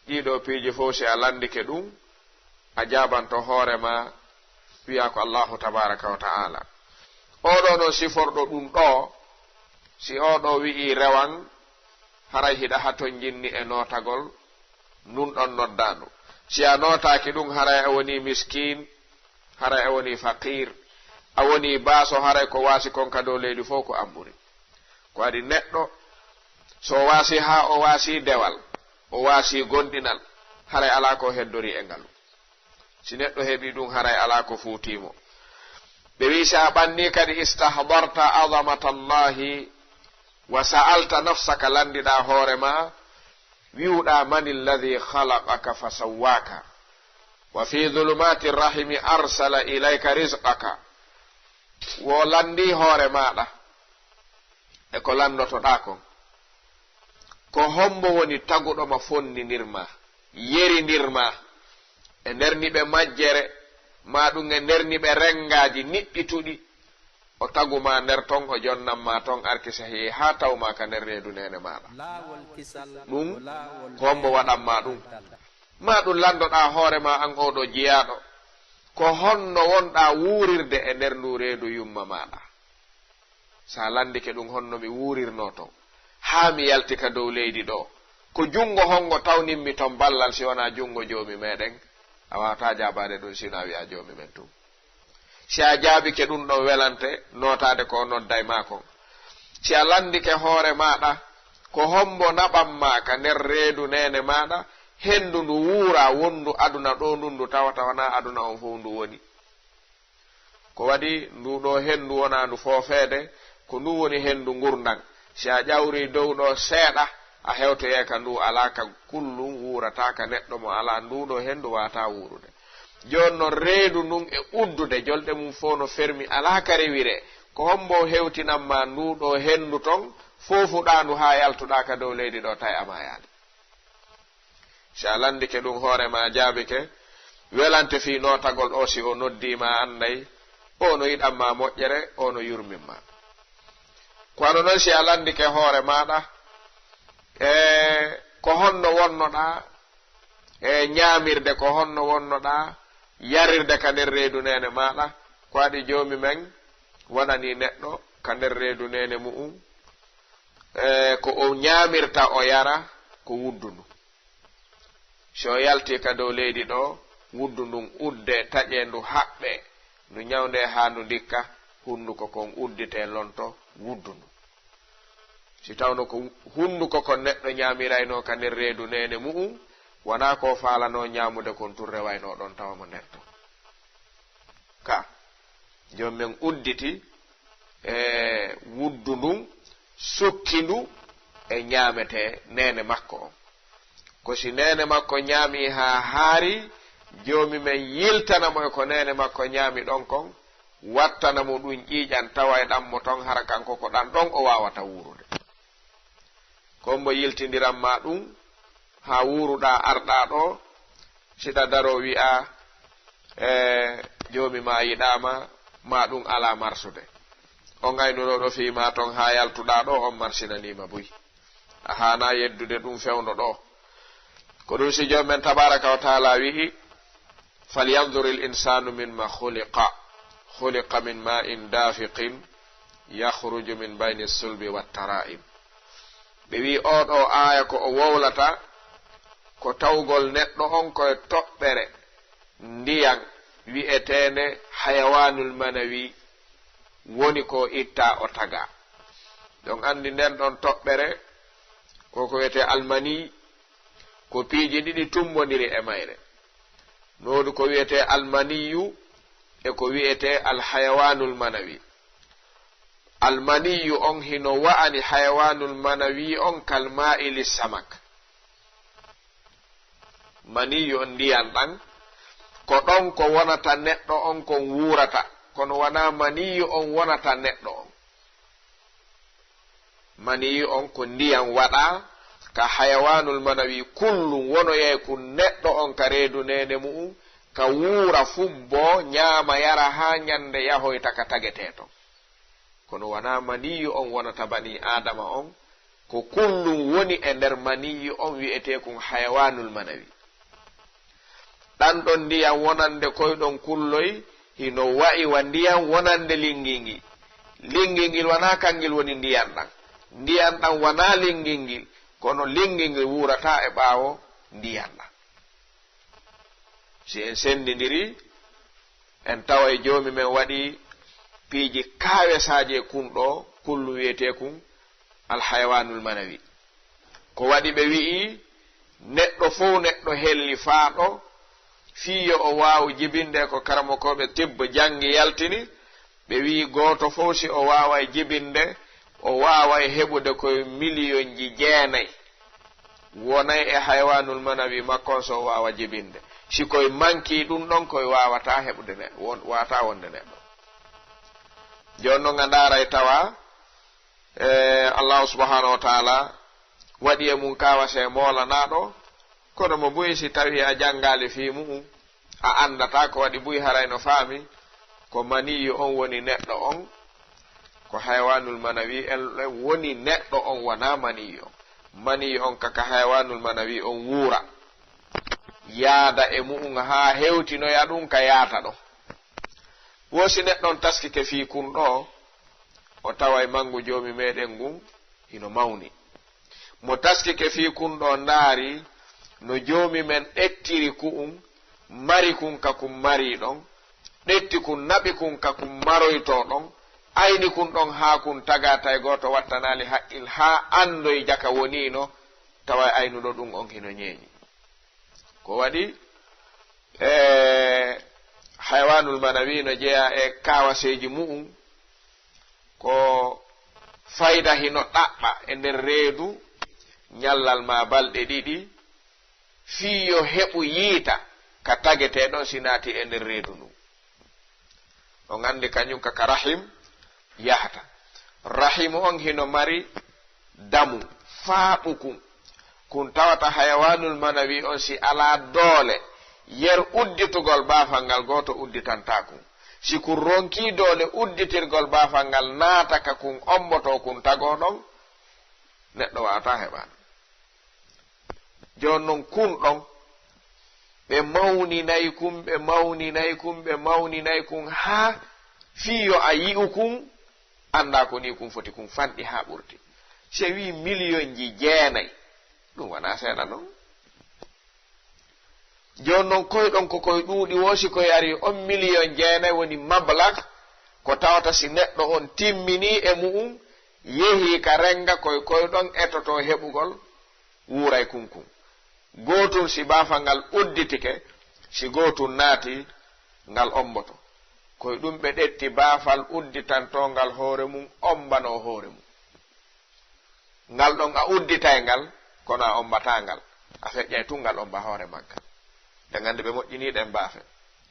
ɗiɗo piiji fof si a landike ɗum a jabanto hoorema wiya ko allahu tabaraka wa ta'ala oɗo no siforɗo ɗum ɗo si oɗo wi'i rewan haray hiɗa haton jinni e notagol nun ɗon noddandu si a notaki ɗum haray a woni miskin haray a woni faqir a woni baaso haray ko waasi konka dow leydi fof ko amɓuri ko adi neɗɗo so waasi ha o waasi dewal o waasi gondinal haray ala ko heddori e ngal si neɗɗo heɓi ɗum haray ala ko fuutimo ɓe wi sa ɓanni kadi istahdarta azamata allahi wa sa'alta nafsaka landiɗa hoorema wiwɗa man alladhi khalaqaka fa sawwaka wa fi dhulumati rahimi arsala ilayka rizqaka wo landi hoore maɗa e ko landotoɗa kon ko hombo woni taguɗoma fonninirma yerinirma e nderniɓe majjere maɗum e nderniɓe rengaji niɓɓituɗi o taguma nder ton o jonnanma ton arki sahi ha tawma ka nder reedu nene maɗa ɗum hombo waɗanma ɗum ma ɗum landoɗa hoorema an oɗo jiyaɗo ko honno wonɗa wuurirde e nder ndu reedu yumma maɗa sa landike ɗum honno mi wuurirno ton ha mi yaltika dow leydi ɗo ko jungo hongo tawninmi ton ballal si wona jungo joomi meɗen a wawata jabade ɗum sino a wiya joomi men tum si a jaabike ɗum ɗon welante notade ko nodday ma kon si a landike hoore maɗa ko hombo naɓamma ka nder reedu nene maɗa hendu ndu wuura wondu aduna ɗo ndundu tawata wana aduna on fof ndu woni ko waɗi nduɗo hendu wona ndu foofede ko ndu woni hendu gurdan si a ƴawri dow ɗo seeɗa a hewtoye ka ndu ala ka kullum wuurata ka neɗɗo mo ala nduɗo hendu wata wuurude joni noon reedu ndun e uddude jolɗe mum fof no fermi ala ka rewire ko hombo hewtinanma nduɗo hendu ton fofuɗa ndu ha yaltuɗa ka dow leydi ɗo tawi ama yaade si a landike ɗum hoorema jaabike welante fi notagol ɗo si o noddima anday o no yiɗanma moƴƴere o no yurminma kono noon si a landike hoore maɗa ko honno wonnoɗa ñaamirde ko honno wonnoɗa yarirde ka nder reedu nene maɗa ko waɗi joomi men waɗani neɗɗo ka nder reedu nene mu'um ko o ñaamirta o yara ko wuddundu si o yalti ka dow leydi ɗo wuddu ndun udde taƴe ndu haɓɓe ndu ñawnde ha ndu ndikka hunduko kon uddite lonto wuddundu si tawno ko hunduko kon neɗɗo ñaamirayno ka nder reedu nene mu'um wona ko faalano ñaamude kon turre wayno ɗon tawamo nder to ka jom men udditi wuddu ndun sukki ndu e ñaamete nene makko on ko si nene makko ñaami ha haari joomi men yiltanamo e ko nene makko ñaami ɗon kon wattanamo ɗum ƴiiƴan tawa e ɗammo ton hara kanko ko ɗan ɗon o wawata wuurude kombo yiltidiranma ɗum ha wuuruɗa arɗa ɗo siɗa daro wi'a joomi ma yiɗama ma ɗum ala marsude on aynunoɗo fiima ton ha yaltuɗa ɗo on marsinanima buy a hana yeddude ɗum fewno ɗo ko ɗum si jom men tabaraka wa taala wi'i falyanzur l insanu minma khuliqa min ma'in dafiqin yakhruju min bayni sulbi wattara'im ɓe wi oɗo aya ko o wowlata ko tawgol neɗɗo on koye toɓɓere ndiyan wi'etene hayawanul manawi woni ko itta o taga donc andi nden ɗon toɓɓere koko wiyete almani ko piiji ɗiɗi tumbodiri e mayre nodu ko wiyete almaniyu e ko wiyete alhayawanul manawi almaniyu on hino wa'ani hayawanul manawi on kalma'i lissamak maniyu on ndiyan ɗan ko ɗon ko wonata neɗɗo on kon wuurata kono wana maniyu on wonata neɗɗo on maniyu on ko ndiyan waɗa ka hayawanul manawi kullum wonoye ko neɗɗo on ka reedu nene mu'um ka wuura fubbo ñaama yara ha ñande yahoyta ka tageteto kono wana maniyu on wonata bani adama on ko kullum woni e nder maniyu on wi'ete kun hayawanul manawi ɗan ɗon ndiyam wonande koyɗon kulloy hino wa'i wa ndiyam wonande lingingil lingingil wana kangil woni ndiyan ɗan wana lingingil kono lingingil wurata e ɓaawo ndiyan ɗan si en sendidiri en tawa e joomi men waɗi piiji kaawesaje kunɗo kullu wiyete kun alhayawanul manawi ko waɗi ɓe wi'i neɗɗo fof neɗɗo helli faaɗo fiyo o waawi jibinde ko karamokoɓe tibbo jangi yaltini ɓe wi gooto fof si o waaway jibinde o waaway heɓude koye million ji 9 wonay e haywanul manawi makkon so o waawa jibinde si koye manki ɗum ɗon koye waawata heɓude neɗɗo wata wonde neɗɗo joni noon a ndaaray tawa allahu subhanahu wa taala waɗi e mum kawase moolanaɗo kono mo buyi si tawi a janngali fi mu'um a andata ko waɗi buyi harayno faami ko maniyu on woni neɗɗo on ko haywanul manawi en woni neɗɗo on wona maniyu on maniyu on kaka haywanul manawi on wuura yaada e mu'um ha hewtinoya ɗum ka yaata ɗo wosi neɗɗon taskike fi kun ɗo o tawa e mangu joomi meɗen ngun hino mawni mo taskike fi kun ɗo ndaari no joomi men ɗettiri ku'um mari kun ka kum mari ɗon ɗetti kun naɓi kun ka kum maroyto ɗon ayni kun ɗon haa kun tagata e gooto wattanali haqqil haa andoy jaka wonino tawa aynuɗo ɗum on hino ñeeñi ko waɗi haywanul manawi no jeeya e kawaseji mu'um ko fayda hino ɗaɓɓa e nder reedu ñallal ma balɗe ɗiɗi fiyo heɓu yiita ka tageteɗon si naati e nder reedu ndu on andi kañum kaka rahim yahata rahimu on hino mari damu faaɓukum kun tawata hayawanul manawi on si ala doole yer udditugol baafal ngal gooto udditantakum si kun ronki doole udditirgol baafal ngal naata ka kun omboto kun tagoɗon neɗɗo wawata heɓano jon non kun ɗon ɓe mawninayi kum haa fiyo a yi'u kun anda ko ni kun foti kun fanɗi haa ɓurti se wi million ji 9 ɗum wona seeɗa noon jon non koyɗon ko koye ɗuuɗi wosi koye ari on million 9 woni mablag ko tawata si neɗɗo on timmini e mu'um yehi ka renga koye koyɗon etoto heɓugol wuuray kunkun gootum si baafal ngal udditike si gootum naati ngal omboto koye ɗum ɓe ɗetti baafal udditantongal hoore mum ombano hoore mum ngal ɗon a udditay ngal kono a ombata ngal a feƴƴay tun ngal omba hoore maggal nde ngandi ɓe moƴƴiniɗen baafe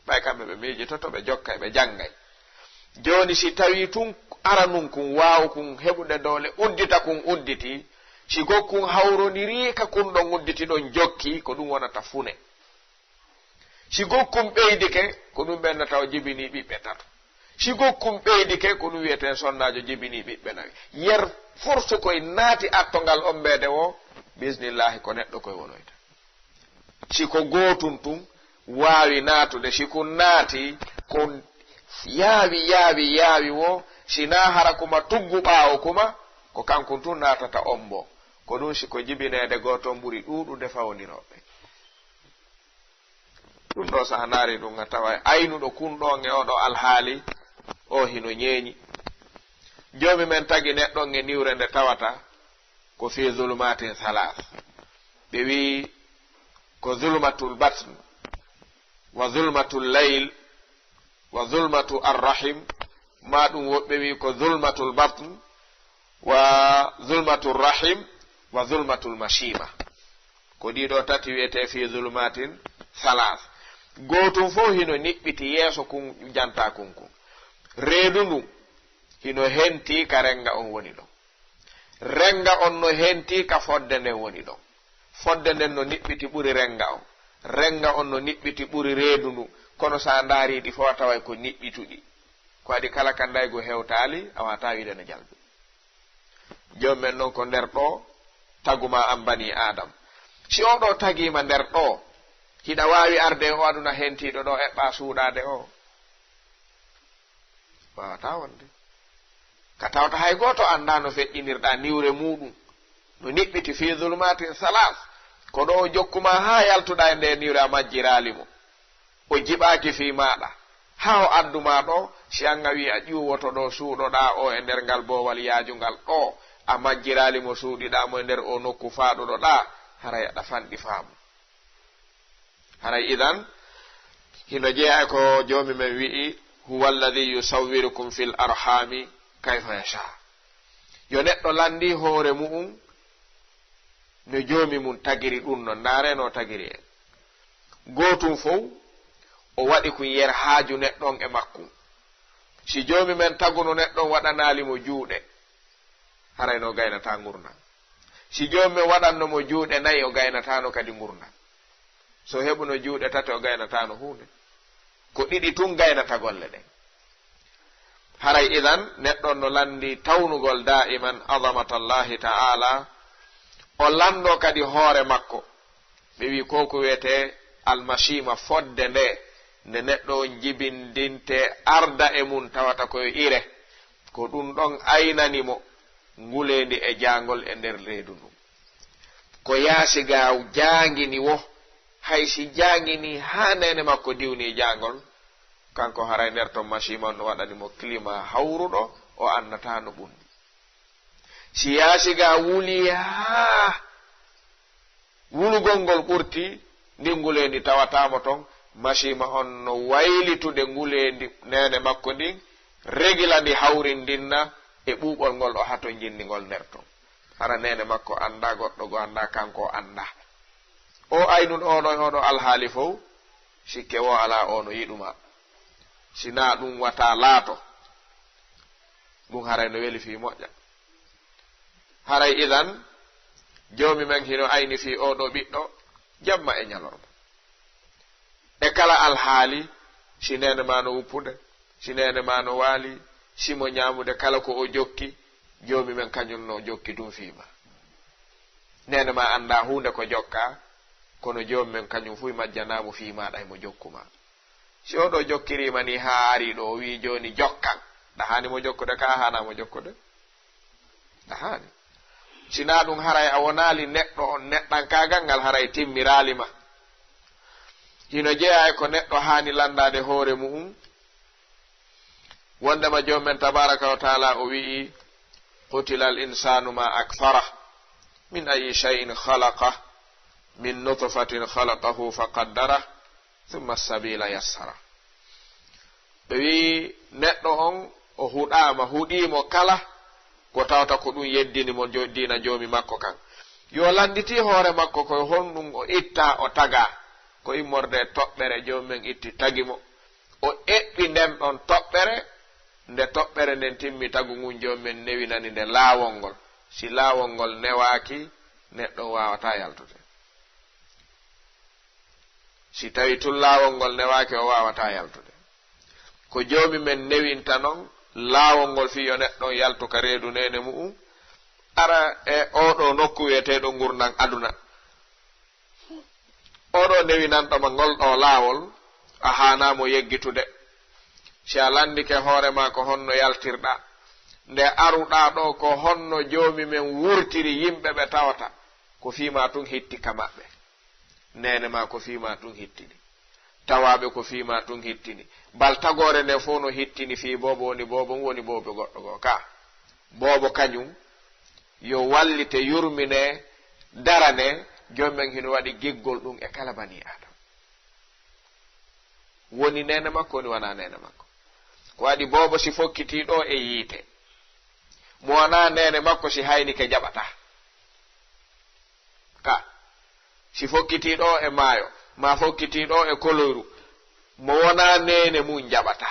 ɓay kamɓe ɓe miijitoto ɓe jokkay ɓe janngay jooni si tawi tun ara nun kun waawu kun heɓude doole uddita kun udditi si gokkun hawroniri ka kun ɗon udditi ɗon jokki ko ɗum wonata fune si gokkum ɓeydike ko ɗum ɓennata o jibini ɓiɓɓe tato si gokkum ɓeydike ko ɗum wiyeten sonnajo jibini ɓiɓɓe nayi yer force koye naati attongal ombede o bisnillahi ko neɗɗo koye wonoyta si ko gootum tun waawi naatude si kun naati ko yaawi wo si na hara kuma tuggu ɓaawo kuma ko kankun tun naatata ombo ko ɗum si ko jibinede gooton ɓuri ɗuuɗude fawniroɓe ɗum ɗo saha naari ɗum a tawa aynuɗo kunɗon e oɗo alhaali o hino ñeeñi joomi men tagi neɗɗon e niwre nde tawata ko fi zulumatin halas ɓe wi ko zulmatul batn wa zulmatul layl wa zulmatu arrahim ma ɗum woɓɓe wi ko zulmatul batn wa zulmatul rahim wa zulmatul mashima ko ɗiɗo tati wiyete fi zulumatin halas gootum fof hino niɓɓiti yeeso kun janta kunkun reedu ndu hino henti ka renga on woni ɗon renga on no henti ka fodde nden woni ɗon fodde nden no niɓɓiti ɓuri renga on no niɓɓiti ɓuri reedu ndu kono sa ndaariɗi fo taway ko niɓɓituɗi ko adi kala kandaygo hewtaali a wata wiide no jalbi jom men noon ko nder ɗo taguma am bani adam si oɗo tagima nder ɗo hiɗa waawi arde o aduna hentiɗo ɗo eɓɓa suuɗade o wawata wonde ka tawta hay goto anda no feƴƴinirɗa niwre muɗum no niɓɓiti fi zulumatin salas ko ɗo jokkuma ha yaltuɗa e nde niwre a majjiralimo o jiɓaki fi maɗa ha o adduma ɗo si anga wi a ƴuwoto ɗo suuɗoɗa o e nder ngal bowal yaajungal ɗo a majjiralimo suuɗiɗamo e nder o nokku faaɗuɗoɗa haray aɗa fanɗi faamu haray idan hino jeeya ko joomi men wi'i huwa alladi yusawwirukum fil arhami kayfa yasha yo neɗɗo landi hoore mu'um no joomi mum tagiri ɗum no ndaareno tagiri en gootum fof o waɗi kum yer haaju neɗɗon e makkum si joomi men taguno neɗɗon waɗanaalimo juuɗe haray no gaynata ngurnan si joomi men waɗannomo juuɗe nayi o gaynatano kadi ngurnan so heɓuno juuɗe tati o gaynatano hunde ko ɗiɗi tun gaynata golle ɗen haray idan neɗɗon no landi tawnugol da'iman azamatallahi ta'ala o lando kadi hoore makko ɓe wi ko ko wiyete almashima fodde nde neɗɗo jibindinte arda e mum tawata koye ire ko ɗum ɗon aynanimo ngulendi e jangol e nder reedu ndum ko yaasi ga jangini wo hay si jangini ha nene makko diwni jangol kanko haray nder ton machima no waɗanimo climat hawruɗo o annata no ɓundi si yaasiga wuli haa wulugol ngol ɓurti ndi ngulendi tawatamo ton masima on no waylitude ngulendi nene makko ndin regila ndi hawrindinna e ɓuuɓol ngol o hato jinni ngol nder ton hara nene makko anda goɗɗo go anda kanko anda o aynun oɗo alhaali fof sikke wo ala ono yiɗuma sina ɗum wata laato ɗum haray no weli fi moƴƴa haray idan joomi men hino ayni fi oɗo ɓiɗɗo jamma e ñalorma e kala alhaali si nene ma no wuppude si nene ma no waali simo ñamude kala ko o jokki joomi men kañum no jokki ɗum fiima nene ma anda hunde ko jokka kono joomi men kañum fuy majjanamo fiimaɗa emo jokkuma si oɗo jokkirima ni ha ari ɗo o wi joni jokkan ɗahani mo jokkude ka hanamo jokkude ɗahani sina ɗum haray a wonali neɗɗo on neɗɗankagal ngal haray timmiralima hino jeeya e ko neɗɗo hani landade hoore mu'um wondema joom men tabaraka wa taala o wi'i qutila al insanu ma akfara min ayi shay'in khalaqa min nutfatin khalaqahu faqaddara thumma sabila yassara ɓe wi neɗɗo on o huɗama huɗimo kala ko tawta ko ɗum yeddini mo dina joomi makko kan yo landiti hoore makko koye honɗum o itta o taga ko immorde toɓɓere joomi men itti tagimo o eɓɓi nden ɗon toɓɓere nde toɓɓere nden timmi tagu ngun joomi men newinani nde laawol ngol si laawol ngol newaki neɗɗo wawata yaltude si tawi tun laawol ngol newaki o wawata yaltude ko joomi men newinta noon laawol ngol fi yo neɗɗon yaltu ka reedu nene mu'um ara e oɗo nokku wiyeteɗo gurnan aduna oɗo newinanɗoma ngol ɗo laawol a hanamo yeggitude si a landike hoorema ko honno yaltirɗa nde aruɗa ɗo ko honno joomi men wurtiri yimɓe ɓe tawata ko fiima tun hitti ka maɓɓe nene ma ko fiima tun hittini tawaɓe ko fiima tun hittini bal tagore nde fof no hittini fi bobo woni bobo woni bobo goɗɗo go ka bobo kañum yo wallite yurmine darane jommen hino waɗi giggol ɗum e kala bani adam woni nene makko woni wona nene makko ko waɗi bobo si fokkiti ɗo e yiite mo wona nene makko si haynike jaɓata ka si fokkiti ɗo e maayo ma fokkiti ɗo e koloru mo wona nene mum jaɓata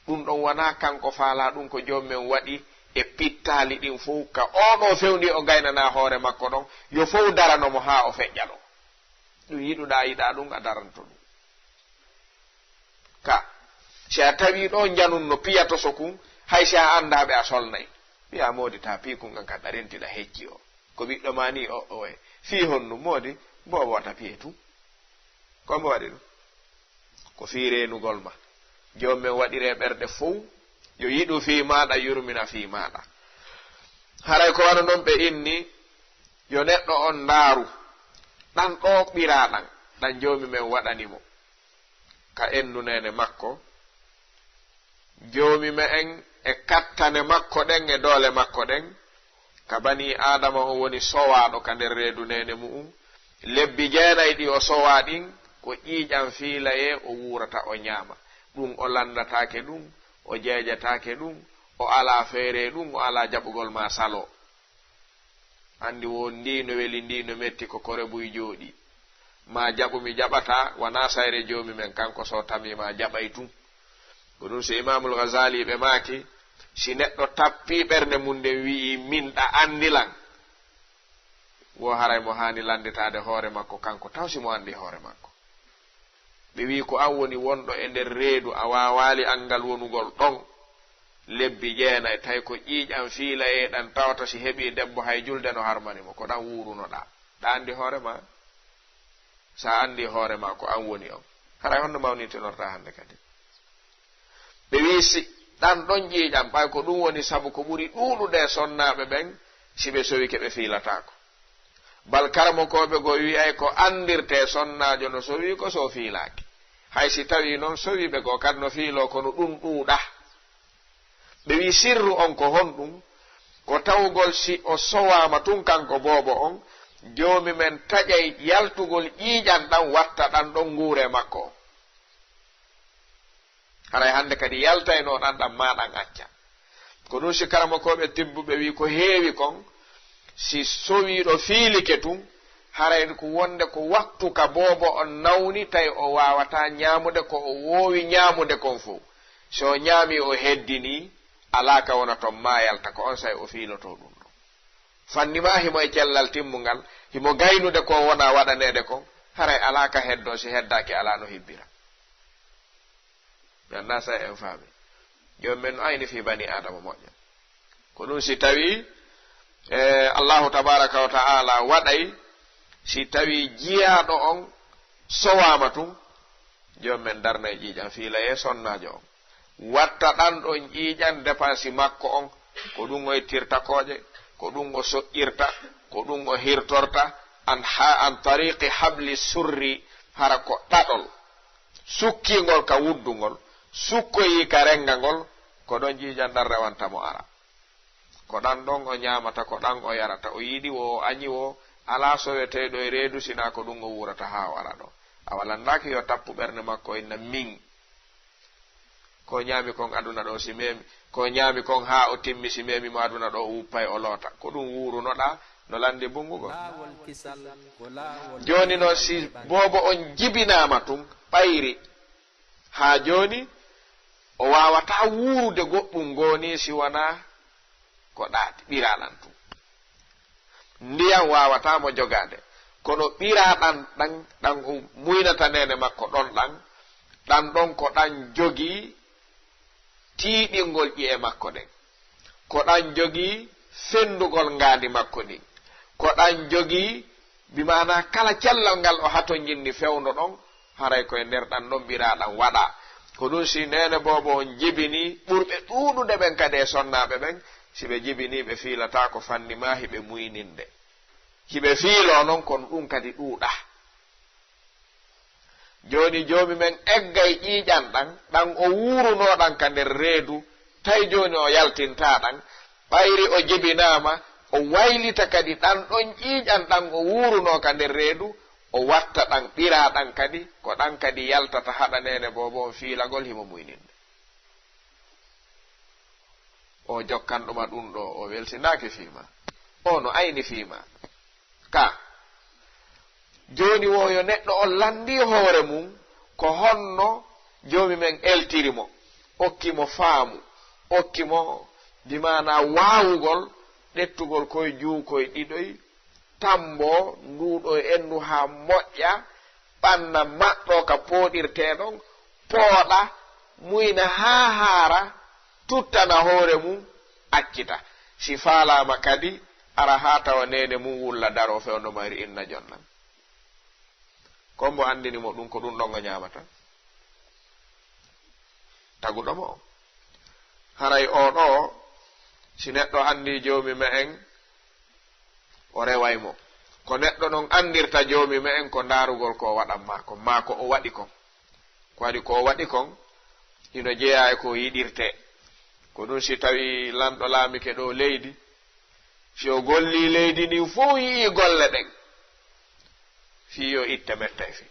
ɗum ɗon wona kanko faala ɗum ko jommen waɗi e pittali ɗin fof ka oɗo fewndi o gaynana hoore makko ɗon yo fof daranomo ha o feƴƴa ɗo ɗum yiɗuɗa yiɗa ɗum a daranto ɗum ka si a tawi ɗo janunno piyato sokum hay si a andaɓe a solnayi wiya moodi ta piikungan ka ɗarentiɗa hecci o ko ɓiɗɗo ma ni o e fii honnum moodi bobo wata piye tum kombo waɗi ɗum ko fii renugol ma jommen waɗire ɓerɗe fof yo yiɗu fii maɗa yurmina fii maɗa haray ko wana noon ɓe inni yo neɗɗo on ndaaru ɗan ɗo ɓiraɗan ɗan joomi men waɗanimo ka endu nene makko joomi me en e kattane makko ɗen e doole makko ɗen ka bani adama o woni sowaɗo ka nder reedu nene mu'um lebbi jeenayi ɗi o sowa ɗin ko ƴiiƴan fiilaye o wurata o ñaama ɗum o landatake ɗum o jeejatake ɗum o ala feere ɗum o ala jaɓugol ma salo andi won ndi no weli ndi no metti ko kore buy jooɗi ma jaɓumi jaɓata wona sayre joomi men kanko so tamima jaɓay tum ko ɗum so imamul ghazali ɓe maaki si neɗɗo tappi ɓernde mum nden wi'i min ɗa andilan wo haray mo hani landitade hoore makko kanko taw si mo andi hoore makko ɓe wi ko an woni wonɗo e nder reedu a wawali angal wonugol ɗon lebbi jeenayi tawi ko ƴiiƴan fiila e ɗan tawata si heɓi debbo hay julde no harmanimo ko ɗan wurunoɗa ɗa andi hoore ma sa andi hoore ma ko an woni on haray honno mawnitinorta hande kadi ɓe wi si ɗan ɗon ƴiiƴan ɓay ko ɗum woni sabu ko ɓuri ɗuuɗude sonnaɓe ɓen si ɓe sowi keɓe fiilatako bal karmokoɓe go wiyay ko andirte sonnajo no sowi ko so fiilaki hay si tawi noon sowiɓe go kadi no fiilo kono ɗum ɗuuɗa ɓe wi sirru on ko honɗum ko tawgol si o sowama tun kanko boobo on joomi men taƴay yaltugol ƴiiƴan ɗan watta ɗan ɗon nguure makko o haray hande kadi yaltayno ɗan ɗan maɗan acca ko ɗum si karamakoɓe tibbuɓe wi ko heewi kon si sowiɗo fiilike tun haray ko wonde ko waktu ka boobo on nawni tawi o wawata ñaamude ko o woowi ñaamude kon fof so o ñaami o heddini alaka wona ton ma yalta ko on say o fiiloto ɗum ɗo fannima himo e cellal timmugal himo gaynude ko wona waɗanede kon haray alaka heddo si heddaki ala no hibbira yanda sa en faami jom men no ayni fi bani adama moƴƴa ko ɗum si tawi allahu tabaraka wa ta'ala waɗay si tawi jiyaɗo on sowama tun jom men darna e ƴiiƴan fiila e sonnajo on watta ɗan ɗon ƴiiƴan dépense makko on ko ɗum o ittirta kooƴe ko ɗum o soƴƴirta ko ɗum o hirtorta an tariqi habli surri hara ko ɗaɗol sukkingol ka wuddugol sukkoyi ka renga ngol ko ɗon ƴiiƴan ɗan rewantamo ara ko ɗan ɗon o ñamata ko ɗan o yarata o yiɗi o añi o ala soweteɗo e reedu sina ko ɗum o wurata ha o ara ɗo a walandaki yo tappu ɓernde makko inna min ko ñaami kon aduna ɗo si memi ko ñaami kon ha o timmi si memi mo aduna ɗo o wuppay o loota ko ɗum wurunoɗa no landi bungugo joni noon si boobo on jibinama tun ɓayri ha joni o wawata wurude goɗɗum goni si wona ko ɗaati ɓiraɗan tun ndiyam wawatamo jogade kono ɓiraɗan ɗan o muynata nene makko ɗan ɗon ko ɗan jogi tiiɗingol ƴi'e makko ɗen ko ɗan jogi fendugol ngaandi makko ɗin ko ɗan jogi bimana kala cellal ngal o hato jinni fewndo ɗon haray koye nder ɗan ɗon ɓiraɗan waɗa ko ɗum si nene boobo on jibini ɓurɓe ɗuuɗude ɓen kadi e sonnaɓe ɓen si ɓe jibini ɓe fiilata ko fannima hiɓe muyninde hiɓe fiilo noon kono ɗum kadi ɗuuɗa joni joomi men eggay ƴiiƴan ɗan o wurunoɗan ka nder reedu tawi joni o yaltinta ɗan ɓayri o jibinama o waylita kadi ɗan ɗon ƴiiƴan ɗan o wuruno ka nder reedu o watta ɗan ɓira ɗan kadi ko ɗan kadi yaltata haɗa nene bobo on fiilagol himo muyninde o jokkanɗuma ɗum ɗo o weltinaki fiima o no ayni fiima ka joni wo yo neɗɗo on landi hoore mum ko honno joomi men eltirimo okkimo faamu okkimo dimana waawugol ɗettugol koye juukoye ɗiɗoy tambo nduɗo endu ha moƴƴa ɓanna maɗɗo ka pooɗirteɗon pooɗa muyna ha haara tuttana hoore mum accita si faalama kadi ara ha tawa nene mum wulla daro fewno mari inna jonnan kombo andinimo ɗum ko ɗum ɗon o ñamata taguɗomo o haray oɗo si neɗɗo andi joomi me en o rewaymo ko neɗɗo non andirta joomi me en ko ndarugol ko waɗanma ko ma ko o waɗi kon ko waɗi ko o waɗi kon ino jeeya e ko yiɗirte ko ɗum si tawi lanɗo laamike ɗo leydi si o golli leydi ndin fof yii golle ɗen fi yo itte mettay fi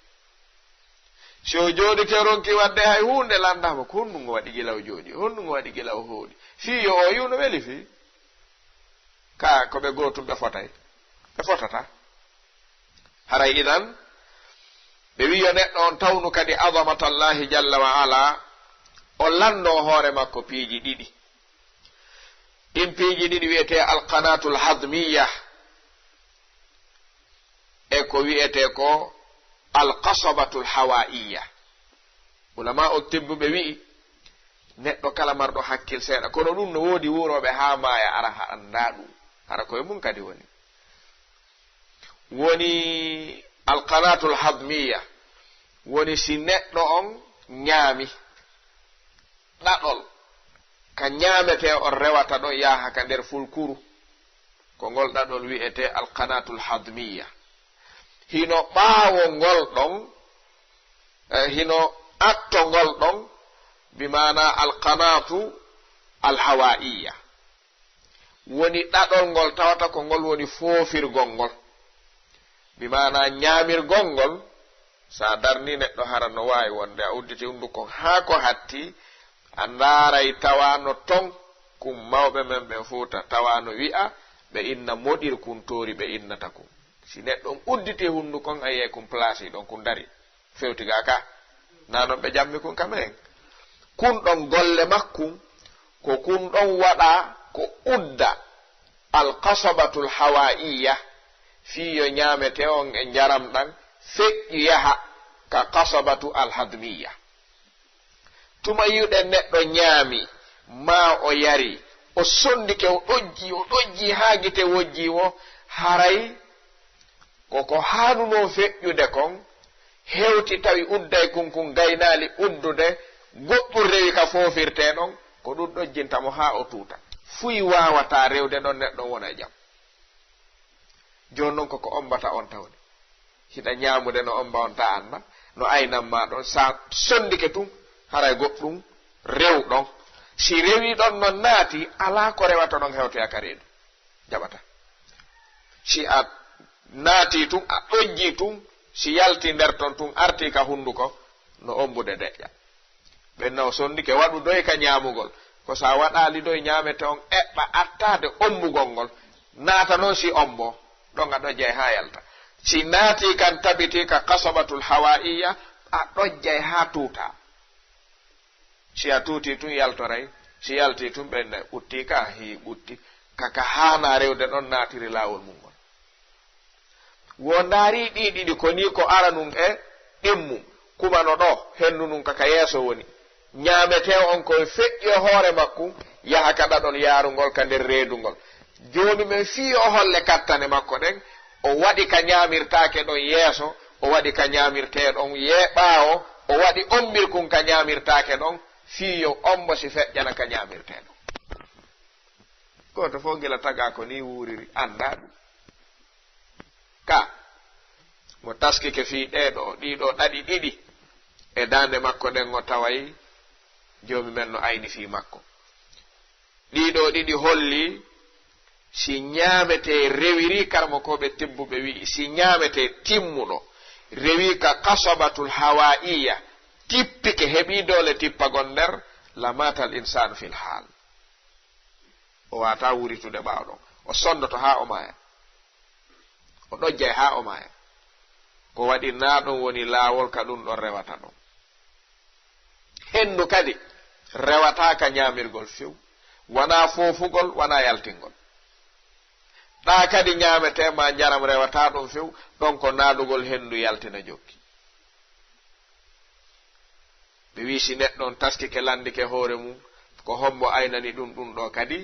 si o jooɗi ke ronki wadde hay hunde landama ko honndugo waɗi gila o jooɗi honndugo waɗi gila o hooɗi fi yo o yiwno weli fi ka ko ɓe gootum ɓe fotay ɓe fotata haray idan ɓe wiyo neɗɗo on tawnu kadi azamatallahi jalla wa ala o lanno hoore makko piiji ɗiɗi ɗin piiji ɗiɗi wiyete alqanatul hadmiya e ko wiyete ko alqasabatul hawaiya ulama o tebbuɓe wi'i neɗɗo kala marɗo hakkil seeɗa kono ɗum no woodi wuroɓe ha maaya ara ha anda ɗum hara koye mum kadi woni alqanatul hadmiya woni si neɗɗo on ñaami ɗaɗol ka ñaamete on rewata ɗon yaha ka nder fulkuru ko ngol ɗaɗol wi'ete alqanatul hadmiya hino ɓaawo ngol ɗon hino atto ngol ɗon bimana alqanatu alhawaiya woni ɗaɗol ngol tawata ko ngol woni foofirgol ngol bimana ñaamirgol ngol sa darni neɗɗo hara no waawi wonde a udditi hunduko haa ko hatti a ndaaray tawano ton kum mawɓe men ɓe fuuta tawano wi'a ɓe inna moɗir kun toori ɓe innata kum si neɗɗon udditi hundukon a yi'e kum place ɗon kun dari fewtiga ka nanon ɓe jammi kun kamen kun ɗon golle makkum ko kun ɗon waɗa ko udda alkasabatul hawaiya fiyo ñaamete on e njaram ɗan feƴƴu yaha ka kasabatu alhadmiya tuma yiwɗen neɗɗo ñaami ma o yari o sondike o ɗojji haa gite wojji wo haray koko haanuno feƴƴude kon hewti tawi udday kunkun gaynaali uddude goɗɗum rewi ka foofirte ɗon ko ɗum ɗojjintamo haa o tuuta fuyi waawata rewde ɗon neɗɗon wona jam jooni noon koko ombata on tawde hiɗa ñaamude no omba on ta anna no aynanma ɗon sa sondike tun haray goɗɗum rew ɗon si rewi ɗon non naati alaa ko rewata ɗon hewtoya ka reedu jaɓata si a naati tun a ɗojji tun si yalti nder ton tun arti ka hunduko no ombude deƴƴa ɓenna o sondike waɗu doy ka ñaamugol ko sa waɗali doy ñaamete on eɓɓa attade ombugol ngol naata noon si ombo ɗon a ɗojjay haa yalta si naati kan tabiti ka kasabatul hawaiya a ɗojjay haa tuuta si a tuuti tun yaltoray si yalti tun ɓenne ɓutti ka hi ɓutti kaka haana rewde ɗon naatiri laawol mum ngol wo ndaari ɗiɗiɗi ko ni ko ara nun e ɗimmum kumano ɗo hendu nun kaka yeeso woni ñaamete on koye feƴƴi e hoore makku yaha ka ɗaɗol yaarungol ka nder reedungol jooni men fii o holle kattane makko ɗen o waɗi ka ñaamirtaake ɗon yeeso o waɗi ka ñaamirtee ɗon ɓaawo o waɗi ombirkun ka ñaamirtaake ɗon fii yo ombo si feƴƴana ka ñaamirtee ɗon goto fof gila taga ko ni wuuriri annda ɗum ka mo taskike fii ɗiɗo ɗaɗi ɗiɗi e daande makko ɗen o taway joomi men no ayni fii makko ɗiɗo ɗiɗi holli si ñaamete rewiri karmo ko ɓe tebbuɓe wi'i si ñaamete timmuɗo rewi ka kasabatul hawaiya tippike heɓi dole tippagon nder la matal insanu fil haal o wata wuritude ɓaawɗon o sondoto haa o maaya o ɗojjay haa o maaya ko waɗi naaɗon woni laawol ka ɗum ɗon rewata ɗon hendu kadi rewata ka ñaamirgol few wona foofugol wona yaltingol ɗa kadi ñaametema njaram rewata ɗum few ɗon ko naaɗugol hendu yaltina jokki ɓe wi si neɗɗon taskike landike hoore mum ko hombo aynani ɗum ɗum ɗo kadi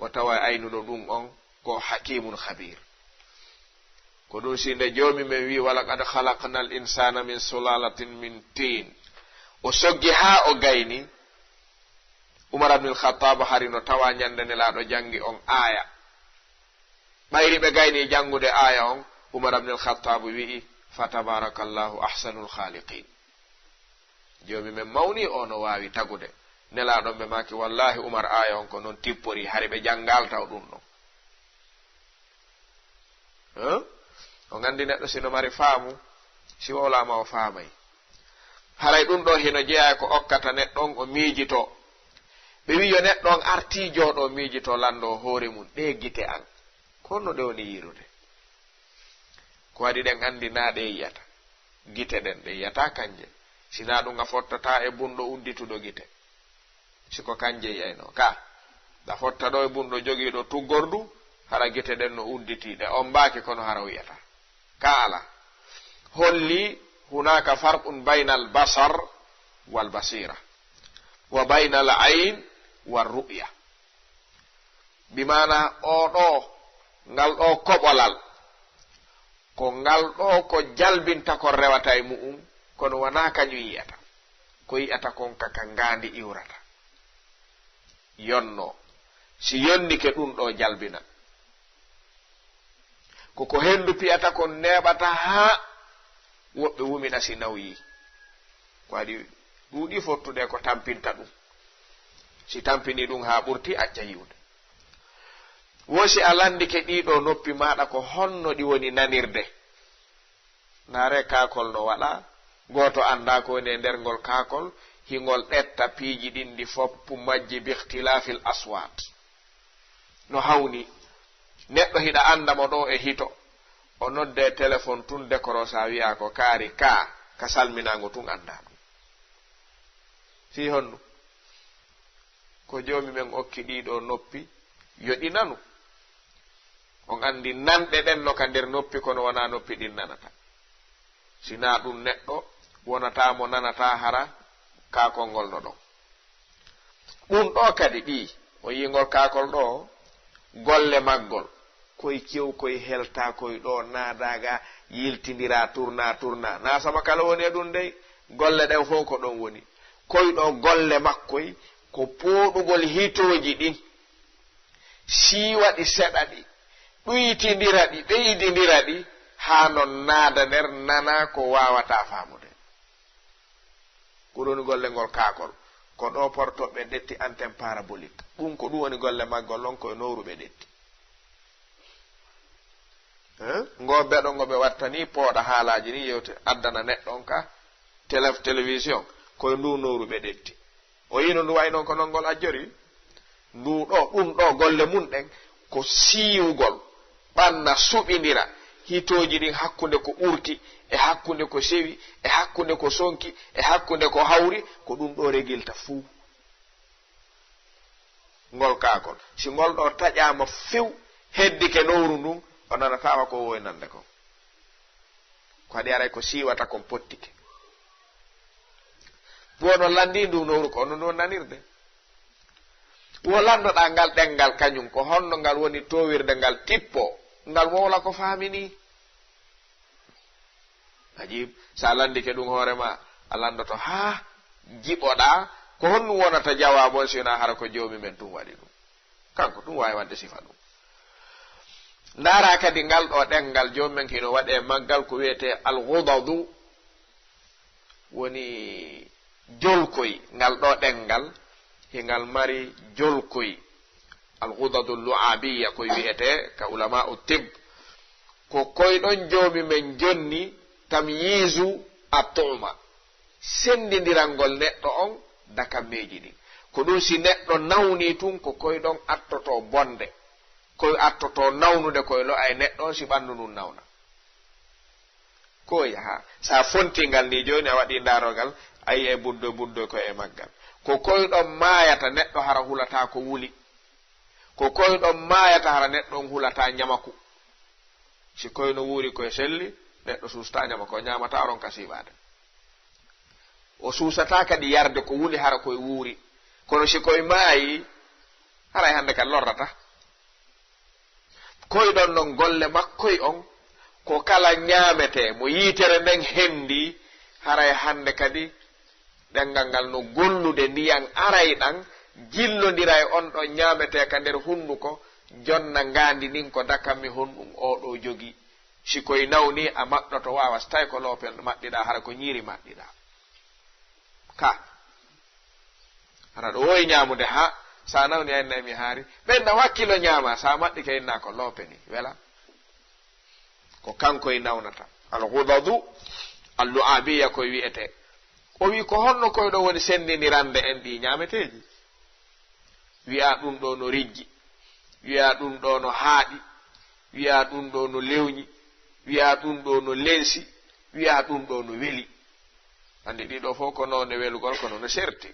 o tawa aynuno ɗum on ko hakimun khabir ko ɗum sinde joomi men wi walaqad khalaqna al insana min sulalatin min tin o soggi haa o gayni umar abnul khattab harino tawa ñande nelaaɗo jangi on aya ɓayri ɓe gayni jangude aya on umar abnul khattab wi'i fa tabarakallahu ahsanul khaliqin joomi men mawni o no waawi tagude nelaaɗon ɓe maki wallahi umar aya on ko noon tippori hari ɓe jangal taw ɗum ɗon o gandi neɗɗo sino mari faamu si wolama o faamay haray ɗum ɗo hino jeeya ko okkata neɗɗon o miijito ɓe wi yo neɗɗon artijoɗo miijito lando hoore mum ɗe gite an kono ɗe woni yirude ko waɗi ɗen andi na ɗe yiyata gite ɗen ɗe yiyata kanje sina ɗum a fottata e bunɗo uddituɗo gite siko kanje yiyayno ka ɗa fotta ɗo e bunɗo jogiiɗo tuggordu hara gite ɗen no udditiɗe on mbaaki kono hara wiyata ka ala holli hunaka farqun bayna al basar wal basira wa bayna al ayn wal ru'ya bimana oɗo ngal ɗo koɓolal ko ngal ɗo ko jalbinta ko rewata e mu'um kono wona kañum yiyata ko yiyata kon kaka ngandi iwrata yonno si yonnike ɗum ɗo jalbina koko hendu piyata kon neɓata haa woɓɓe wumina si nawyi ko waɗi ɗuuɗi fottude ko tampinta ɗum si tampini ɗum ha ɓurti acca yiwde wosi a landike ɗiɗo noppi maɗa ko honno ɗi woni nanirde naare kakol no waɗa goto anda ko woni e nder ngol kakol hingol ɗetta piiji ɗin ɗi foppu majji bihtilafil aswat no hawni neɗɗo hiɗa andamo ɗo e hito o nodde téléphone tun décoro sa wi'a ko kaari ka salminago tun anda ɗum fi honnu ko joomi men okki ɗiɗo noppi yoɗi nanu on andi nanɗe ɗen no ka nder noppi kono wona noppi ɗin nanata sina ɗum neɗɗo wonata mo nanata hara kakol ngol no ɗon ɗum ɗo kadi ɗi o yingol kakol ɗo golle maggol koye kew koye helta koye ɗo naadaga yiltidira tourna na sama kala woni e ɗum dey golle ɗen fof ko ɗon woni koye ɗo golle makkoy ko pooɗugol hitoji ɗin siiwa ɗi seɗa ɗi ɗuyitidira ɗi ɓeydidira ɗi ha non naada nder nana ko wawata faamude ko ɗoni golle ngol kakol ko ɗo portoɓe detti antenne parabolique ɗum ko ɗum woni golle maggol non koye nowruɓe detti ngo beɗo ngo ɓe watta ni pooɗa haalaji ni yewte addana neɗɗon ka télévision koye ndu nowruɓe detti o yino ndu way noon ko non ngol ajjori ndu ɗo ɗum ɗo golle mum ɗen ko siiwgol ɓanna suɓidira hitoji ɗin hakkunde ko ɓurti e hakkunde ko sewi e hakkunde ko sonki e hakkunde ko hawri ko ɗum ɗo regilta fuu ngol kakol si ngol ɗo taƴama few heddike nowru ndun o nanatawa ko woynande ko haɗi aray ko siiwata kon pottike wono landi ndu nowru ko ono no nanirde wo landoɗa ngal ɗengal kañum ko honno ngal woni towirde ngal tippo ngal wowla ko faamini ajib sa landike ɗum hoorema a landoto ha jiɓoɗa ko honnu wonata jawabon sina hara ko joomi men tum waɗi ɗum kanko ɗum wawi wadde sifa ɗum ndara kadi ngal ɗo ɗengal joomi men hino waɗe maggal ko wiyete alghudadu woni jolkoy ngal ɗo ɗengal hingal mari jolkoy alghudadu lu'abiya koye wiyete ka ulama u tib ko koyɗon joomi men jonni tam yiisu attuma sendidirangol neɗɗo on dakammeji ɗin ko ɗum si neɗɗo nawni tun ko koyɗon attoto bonde koye attoto nawnude koye lo ay neɗɗo on si ɓandu nun nawna ko yaha sa fontingal ni joni a waɗi darogal ayi e buddo ko e maggal ko koyɗon maayata neɗɗo hara hulata ko wuli ko koyɗon maayata hara neɗɗo on hulata ñamaku si koyno wuuri koye selli neɗɗo suusta ñamako o ñamata ron ka siɓade o suusata kadi yarde ko wuli hara koye wuuri kono si koye maayi haray hande kadi lorrata koyɗon non golle makkoy on ko kala ñaamete mo yiitere nden hendi haray hande kadi ɗengal ngal no gollude ndiyan aray ɗan jillodira e on ɗon ñaamete ka nder hunduko jonna ngandi nin ko dakammi honɗum oɗo jogi si koye nawni a maɗɗoto wawa so tawi ko loopen maɗɗiɗa hara ko ñiiri maɗɗiɗa ka hara ɗo woyi ñamude ha sa nawni enne mi haari ɓenna wakkilo ñaama sa maɗɗi ke inna ko loopeni wela ko kankoye nawnata alghudadu allu'abiya koye wiyete o wi ko honno koye ɗo woni sendinirande en ɗi ñaameteji wi'a ɗum ɗo no rijji wi'a ɗum ɗo no haaɗi wi'a ɗum ɗo no lewñi wi'a ɗum ɗo no lensi wi'a ɗum ɗo no weli andi ɗiɗo fof ko noone welugol kono no serti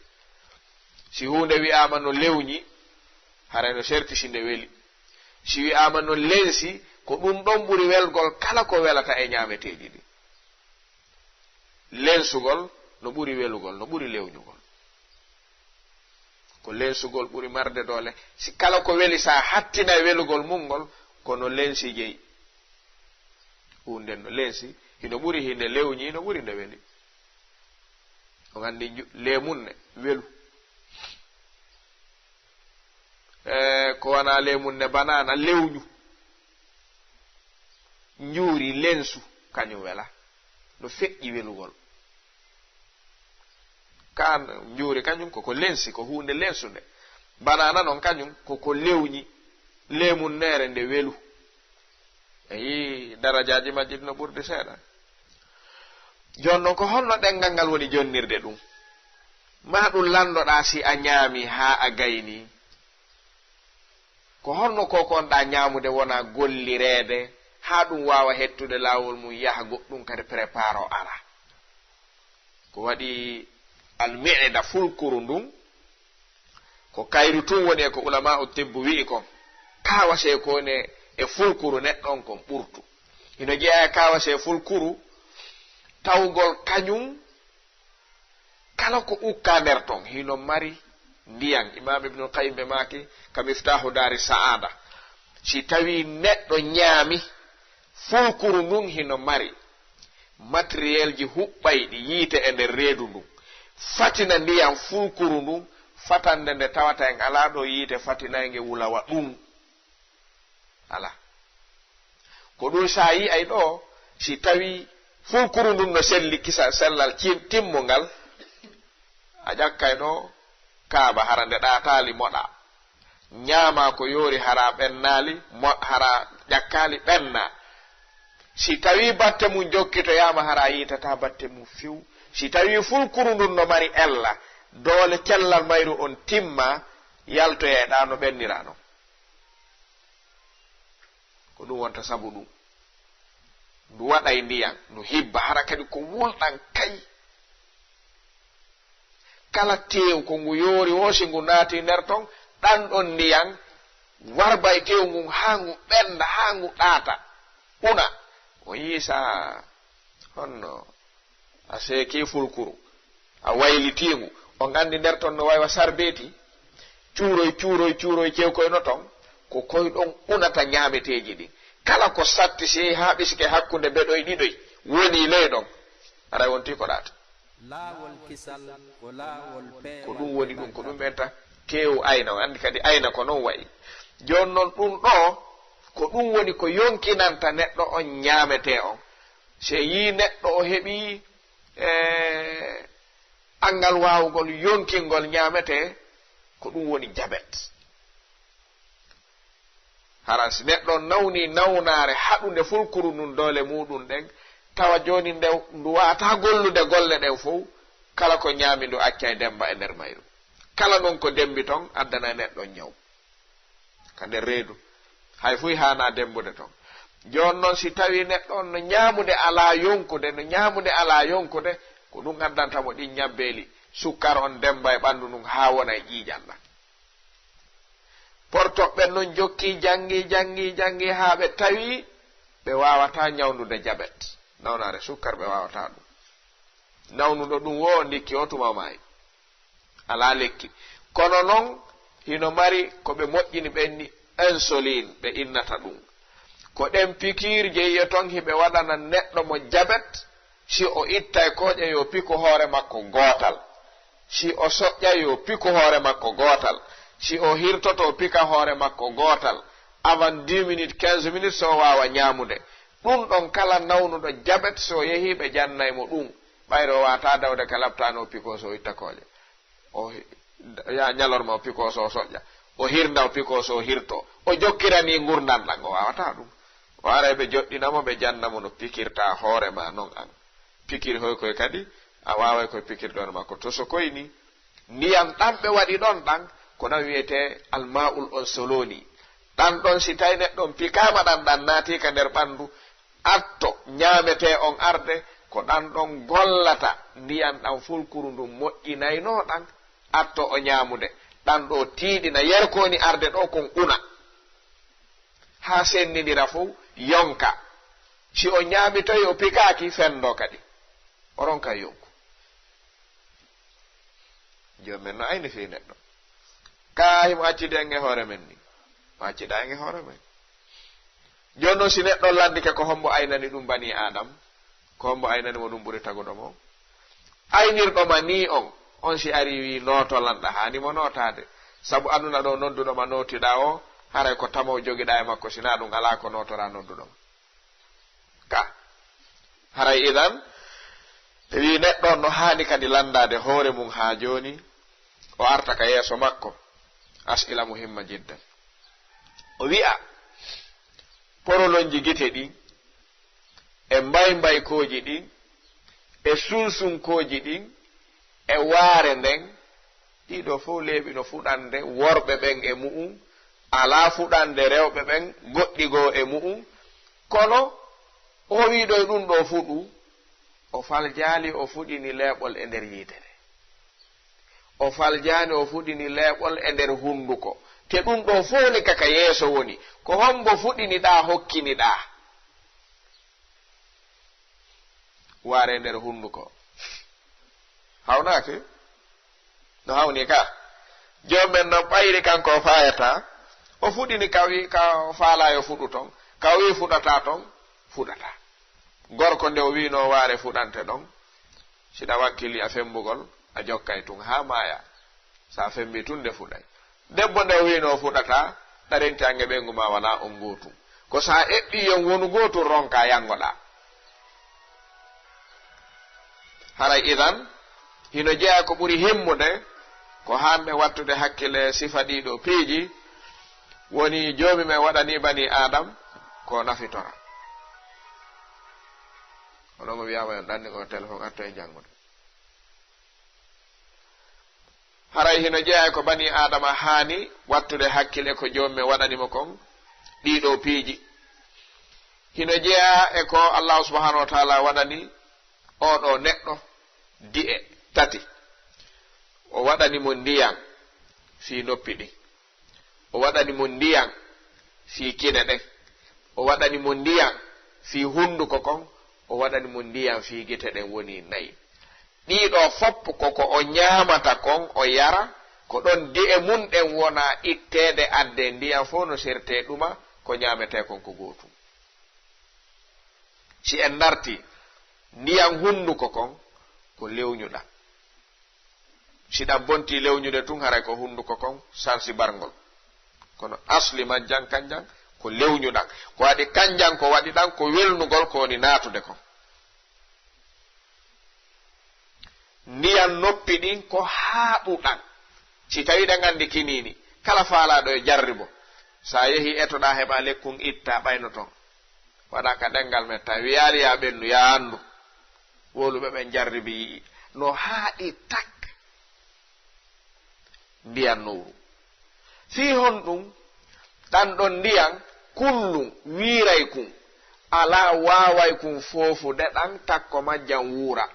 si hunde wi'ama no lewñi haray no serti si nde weli si wi'ama no lensi ko ɗum ɗon ɓuri welgol kala ko welata e ñaameteji ɗi lensugol no ɓuri welugol no ɓuri lewñugol ko lensugol ɓuri marde doole si kala ko weli sa hattina welugol mumgol kono lensi jeyi hunde no lensi hino ɓuri hinde lewñi no ɓuri nde weli on andi lemunne welu ko wana lemunne banana lewñu njuuri lensu kañum wela no feƴƴi welugol kan njuuri kañum koko lensi ko hunde lensude banana non kañum koko lewñi lemun nere nde welu eyi darajaji majjid no ɓurde seeɗa jonnon ko holno ɗengal ngal woni jonnirde ɗum ma ɗum landoɗa si a ñaami ha a gayni ko holno kokonɗa ñaamude wona gollirede ha ɗum wawa hettude lawol mum yaha goɗɗum kadi prépare o ara ko waɗi almi'ida fulkuru ndun ko kayru tun woni e ko ulama u tibbu wi'i kon kawase kone e fulkuru neɗɗon kon ɓurtu ino jeeya kawase fulkuru tawgol kañum kala ko ukka nder ton hino mari ndiyan imam ibnul qayyim ɓe maki ka miftahu dari sa'ada si tawi neɗɗo ñaami fulkuru ndun hino mari matériel ji huɓɓayɗi yiite e nder reedu ndun fatina ndiyan fulkuru ndun fatande nde tawata en ala ɗo yiite fatinayge wulawa ɗum ala ko ɗum sa yi ay ɗo si tawi fulkuru ndun no selli kisa sellal timmongal a ƴakkay ɗo kaaba hara nde ɗatali moɗa ñaama ko yoori hara ɓennali hara ƴakkali ɓenna si tawi batte mum jokkito yama hara yitata batte mum fiw si tawi fulkuru ndun no mari ella doole cellal mayru on timma yaltoyeɗa no ɓennirano ko ɗum wonta sabu ɗum ndu waɗay ndiyan ndu hibba hara kadi ko wulɗan kay kala tew ko ngu yoori wosi ngu naati nder ton ɗan ɗon ndiyan warba e tew ngun ha ngu ɓenda ha ngu ɗaata una o yiisa honno a seeki fulkuru a waylitiingu on andi nder ton no waywa sarbeti cuuroy cewkoy no ton ko koyɗon unata ñaameteeji ɗin kala ko satti si haa ɓisike hakkunde beɗoy ɗiɗoy woni ley ɗon aray wonti ko ɗaata ko ɗum woni ɗum ko ɗum ɓenta keewu ayna o andi kadi ayna ko noon wayi jooni noon ɗum ɗo ko ɗum woni ko yonkinanta neɗɗo on ñaamete on se yi neɗɗo o heɓi angal waawugol yonkingol ñaamete ko ɗum woni jabet haran si neɗɗo nawni nawnaare haɗunde fulkuru nun doole muɗum ɗen tawa jooni ndu waata gollude golle ɗen fof kala ko ñaami ndu acca e demba e nder mayru kala ɗon ko dembi ton addana neɗɗo ñaw ka nder reedu hay fuy hana dembude ton jooni noon si tawi neɗɗo on no ñaamude ala yonkude ko ɗum addantamo ɗin ñabbeeli sukkar on demba e ɓanndu ndun haa wona e ƴiiƴanɗa portoɓɓe noon jokki jangi haa ɓe tawi ɓe wawata ñawndude jabet nawnaare sukkar ɓe wawata ɗum nawnuɗo ɗum wo ndikki o tuma maayi ala lekki kono noon hino mari ko ɓe moƴƴini ɓenni insuline ɓe innata ɗum ko ɗen pikiir jeyiye ton hiɓe waɗana neɗɗo mo jabet si o ittay koƴe yo piku hoore makko gootal si o soƴƴa yo piku hoore makko gootal si o hirtoto pika hoore makko gootal avant 10 minutes 15 minutes so wawa ñaamude ɗum ɗon kala nawnuɗo jabet so yehi ɓe jannaymo ɗum ɓayre o wata dawde ka labtano o piko so itta koƴe o ya ñalorma o piko so soƴƴa o hirda o piko so hirto o jokkirani gurdan ɗan o wawata ɗum o ara ɓe joɗɗinamo ɓe jannamo no pikirta hoorema noon an pikir hoy koye kadi a waway koye pikirɗon makko to so koyni ndiyam ɗan ɓe waɗi ɗon ɗan ko nan wiyete almaul on soloni ɗan ɗon si tawi neɗɗon pikama ɗan naati ka nder ɓanndu atto ñaamete on arde ko ɗan ɗon gollata ndiyam ɗan fulkuru ndun moƴƴinayno ɗan atto o ñaamude ɗan ɗo tiiɗina yerkoni arde ɗo kon una haa sennidira fof yonka si o ñaami tawi o pikaki fendo kadi oron kay yonku joni men no ayni fi neɗɗo kaahimo accide en e hoore men ni o accida en e hoore men joni noon si neɗɗo landike ko hombo aynani ɗum bani adam ko hombo aynani mo ɗum ɓuri taguɗomo aynirɗoma ni on si ari wi nootolanɗa hanimo nootade sabu aduna ɗo nodduɗoma nootiɗa o haray ko tamo jogiɗa e makko sina ɗum ala ko nootora nodduɗoma ka haray idan wi neɗɗo no haani kadi landade hoore mum ha joni o arta ka yeeso makko as'ila muhimma jiddan o wi'a porolonji gite ɗin e mbaykoji ɗin e sunsunkoji ɗin e waare nden ɗiɗo fof leeɓi no fuɗande worɓe ɓen e mu'um ala fuɗande rewɓe ɓen goɗɗi goo e mu'um kono o wiɗo e ɗum ɗo fuɗu o faljaali o fuɗini leeɓol e nder yiitere o faljaani o fuɗini leeɓol e nder hunduko te ɗum ɗo fof ni kaka yeeso woni ko hombo fuɗiniɗaa hokkiniɗaa waare nder hunduko hawnaake no hawni ka joomen no ɓayri kanko o faayata o fuɗini ka faalayo fuɗu ton ka wi fuɗata ton fuɗata gorko nde o wino waare fuɗante ɗon siɗa wakkili a fembugol a jokkay tun haa maaya sa fembi tun nde fuɗay debbo nde o wino fuɗata ɗarenti ange ɓengu ma wala on gootum ko sa eɓɓi yon wonu gootum ronka yangoɗa haray idan hino jeeya ko ɓuri himmude ko hamɓe wattude hakkille sifa ɗiɗo piiji woni joomi men waɗani bani adam ko nafitora onomo wiyama yon ɗanni ko téléphone atto e janngude haray hino jeeya ko bani adama haani wattude hakkille ko joomi men waɗanimo kon ɗiɗo piiji hino jeeya e ko allahu subhanahu wa taala waɗani oɗo neɗɗo di'e tati o waɗanimo ndiyan fii noppi ɗin o waɗanimo ndiyan fii kine ɗen o waɗanimo ndiyan fii hunduko kon o waɗanimo ndiyan fii gite ɗen woni nayi ɗiɗo fopp koko o ñaamata kon o yara ko ɗon di'e mum ɗen wona itteede adde ndiyan fof no sirte ɗuma ko ñaamete kon ko gootum si en darti ndiyan hunduko kon ko lewñuɗa siɗa bonti lewñude tun haray ko hunduko kon sarsi barngol kono asli majjan kanjan ko lewñuɗan ko waɗi kanjan ko waɗi ɗan ko welnugol ko woni naatude kon ndiyan noppi ɗin ko haaɓuɗan si tawi ɗe nganndi kinini kala faalaɗo e jarribo sa yehi etoɗa heɓa lekkun itta ɓayno ton waɗa ka ɗengal metta wiyaali ya ɓennu ya anndu woluɓe ɓen jarribi yii no haaɗi tak ndiyan nowru fii hon ɗum ɗan ɗon ndiyan kullum wiiray kum ala waaway kum foofude ɗan takko majjan wuura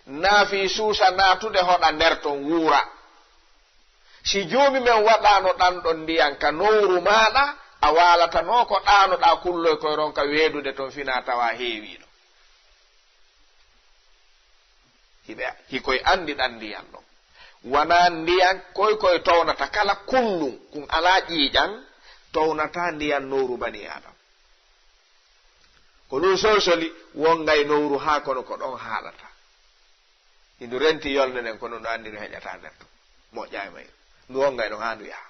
naafi suusa naatude hoɗa nder ton wuura si joomi men waɗano ɗan ɗon ndiyan ka nowru maɗa a waalatano ko ɗanoɗa kulloy koye ronka weedude ton fina tawa heewiɗo hiɓe hikoye andi ɗan ndiyan ɗon wona ndiyan koye townata kala kullum kum ala ƴiiƴan townata ndiyan nowru bani adam ko ɗum solsoli wongay nowru haa kono ko ɗon haaɗata indu renti yolde nden kono ndu andi no heƴata nder to moƴƴa e may ndu wongay ɗon haa ndu yaha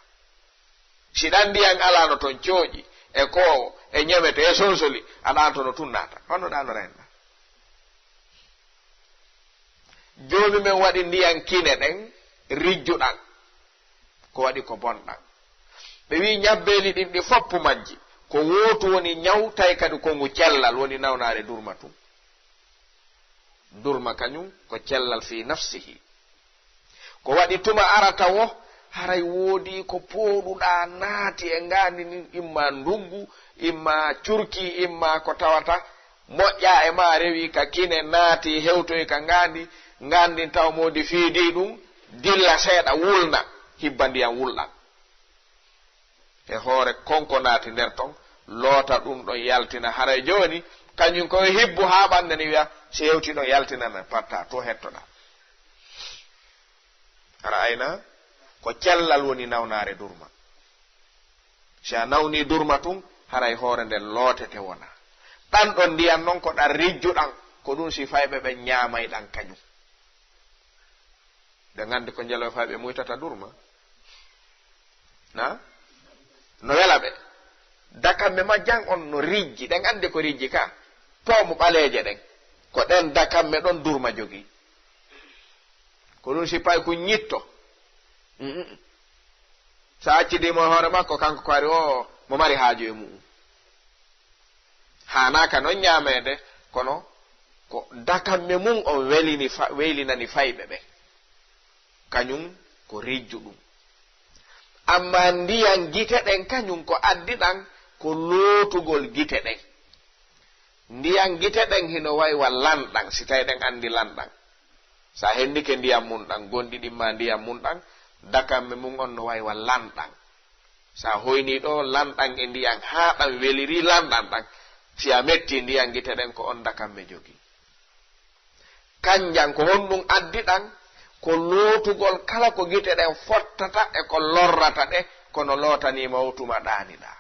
si ɗan ndiyan alano toon cooƴi e koowo e ñamete e solsoli aɗan tono tunnata honno ɗano renna joomi men waɗi ndiyan kine ɗen rijjuɗan ko waɗi ko bonɗan ɓe wi ñabbeeli ɗin ɗi foppu majji ko wootu woni ñaw tawi kadi kongu cellal woni nawnaare durma tum durma kañum ko cellal fi nafsihi ko waɗi tuma arata wo haray woodi ko pooɗuɗa naati e ngaandi nin imma ndungu imma curki imma ko tawata moƴƴa e ma rewi ka kine naati hewtoy ka ngaandi taw modi fiidi ɗum dilla seeɗa wulna hibba ndiyam wulɗan e hoore konko naati nder ton loota ɗum ɗon yaltina haray jooni kañum koye hibbu haa ɓannde ni wiya si hewti ɗon yaltinana parta to hettoɗa hara ayna ko cellal woni nawnaare durma si a nawni durma tun haray hoore nden lootete wona ɗan ɗon ndiyan noon ko ɗan rijjuɗan ko ɗum si fayɓe ɓe ñaamayɗan kañum ɓe nganndi ko njelo fayɓe muytata durma na no wela ɓe dakamɓe majjan on no rijji ɗen anndi ko rijji ka poomu ɓaleeje ɗen ko ɗen dakamɓe ɗon durma jogii ko ɗum si pay ko ñitto sa accidimo hoore makko kanko ko ari o mo mari haaju e mu'um hanaka non ñaamede kono ko dakamme mum o weylinani fayɓe ɓe kañum ko rijju ɗum amma ndiyan gite ɗen kañum ko addi ɗan ko lootugol gite ɗen ndiyan gite ɗen hino waywa lanɗan si tawi ɗen andi lanɗan sa hendike ndiyam mum ɗan gonɗi ɗimma ndiyam mum ɗan dakamme mum on no waywa lanɗan sa hoyni ɗo lanɗan e ndiyan haa ɗan weliri lanɗan ɗan si a metti ndiyan gite ɗen ko on dakamme jogi kanjan ko honɗum addi ɗan ko lootugol kala ko gite ɗen fottata e ko lorrata ɗe kono lootanima wotuma ɗaaniɗa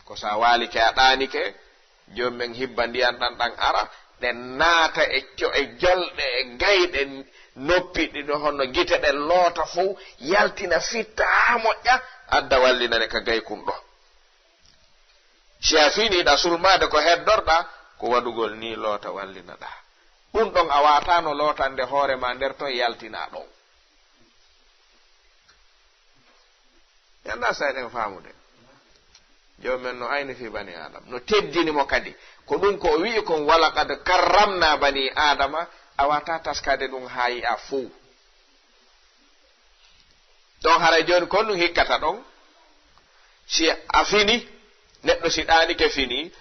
ko sa waalike a ɗaanike jommen hibba ndiyan ɗan ɗan ara ɗe naata e jolɗe e gayɗe noppiɗi ɗo honno gite ɗen loota fo yaltina fitta haa moƴƴa adda wallinane ka gaykum ɗo si a finiɗa sulmade ko heddorɗa ko waɗugol ni loota wallinaɗa ɗum ɗon a watano lootande hoore ma nder ton yaltina ɗon yanda sayɗen faamude jomumen no ayni fi bani adam no teddinimo kadi ko ɗum ko wi'i kon wala kad karramna bani adama a wata taskade ɗum haayi a fuu ɗon haray joni kon ɗum hikkata ɗon si a fini neɗɗo si ɗanike fini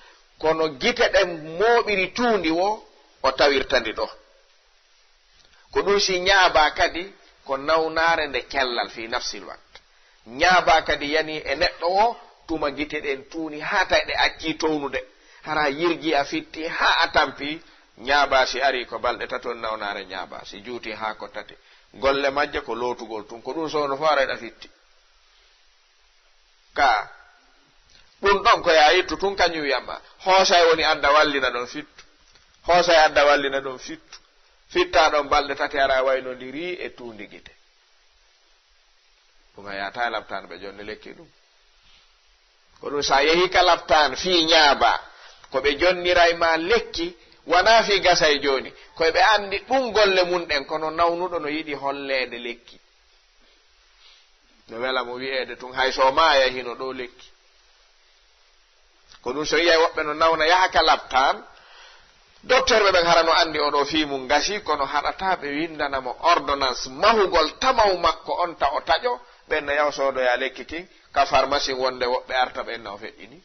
kono gite ɗen mooɓiri tuundi o tawirtandi ɗo ko ɗum si ñaaba kadi ko nawnare nde kellal fi nafsil wakt ñaaba kadi yani e neɗɗo o tuma gite ɗen tuuni haa tawi ɗe acci townude hara yirgi a fitti haa a tampi ñaaba si ari ko balɗe taton nawnare ñaaba si juuti haa ko tati golle majje ko lootugol tun ko ɗum sowno fo arayɗa fitti ka ɗum ɗon ko ya yittu tun kañum wiyamma hoosay woni adda wallina ɗon fittu hoosay adda wallina ɗon fittu fitta ɗon balɗe tati ara waynodiri e tuundi gite ɗum a yata labtane ɓe jonni lekki ɗum ko ɗum sa yehi ka labtane fi ñaaba ko ɓe jonniray ma lekki wona fi gasay joni koye andi ɗum golle mum ɗen kono nawnuɗo no yiɗi hollede lekki no wela mo wi'ede tun hay so maaya hino ɗo lekki ko ɗum so yiyay woɓɓe no nawna yaha ka labtan docteur ɓe ɓen harano andi oɗo fi mum gasi kono haɗata ɓe windanamo ordonnance mahugol tamaw makko on ta o taƴo ɓen no yaw sodoya lekki kin ka pharmacie wonde woɓɓe arta ɓen o feƴƴini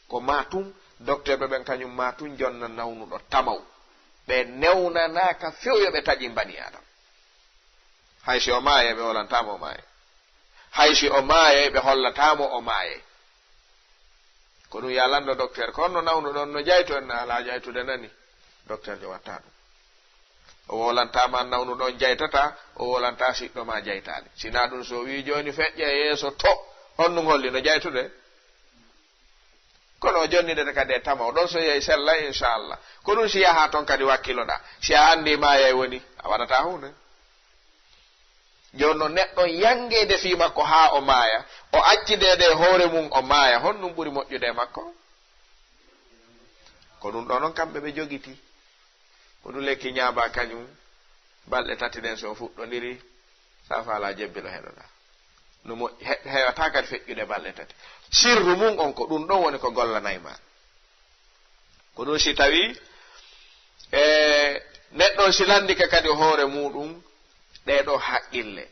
ko matum docteur ɓe ɓen kañum matum jonna nawnuɗo tamaw ɓe newnanaka fewyo ɓe taƴi bani adam hay si o maaye ɓe holantamo o maaye hay si o maaye ɓe hollatamo o maaye ko ɗum yalando docteur ko onno nawnuɗon no jayto en ala jaytude nani docteur jo watta ɗum o wolantama nawnuɗon jaytata o wolanta siɗɗo ma jaytade sina ɗum so wi joni feƴƴa yeeso to on ɗum holli no jaytude kono o jonnidede kadi e tama o ɗon so yehi sella inchallah ko ɗum si yaha toon kadi wakkiloɗa si a andi mayay woni a waɗata hunde joni noon neɗɗon yangede fi makko ha o maaya o accidede hoore mum o maaya hon ɗum ɓuuri moƴƴude makko ko ɗum ɗo noon kamɓe ɓe jogiti ko ɗum lekki ñaaba kañum balɗe tati ɗen so fuɗɗodiri sa faala jebbilo heɗoɗa no moƴƴi hewata kadi feƴƴude balɗe tati sirru mum on ko ɗum ɗon woni ko gollanayma ko ɗum si tawi neɗɗon si landike kadi hoore muɗum ɗeɗo haqqille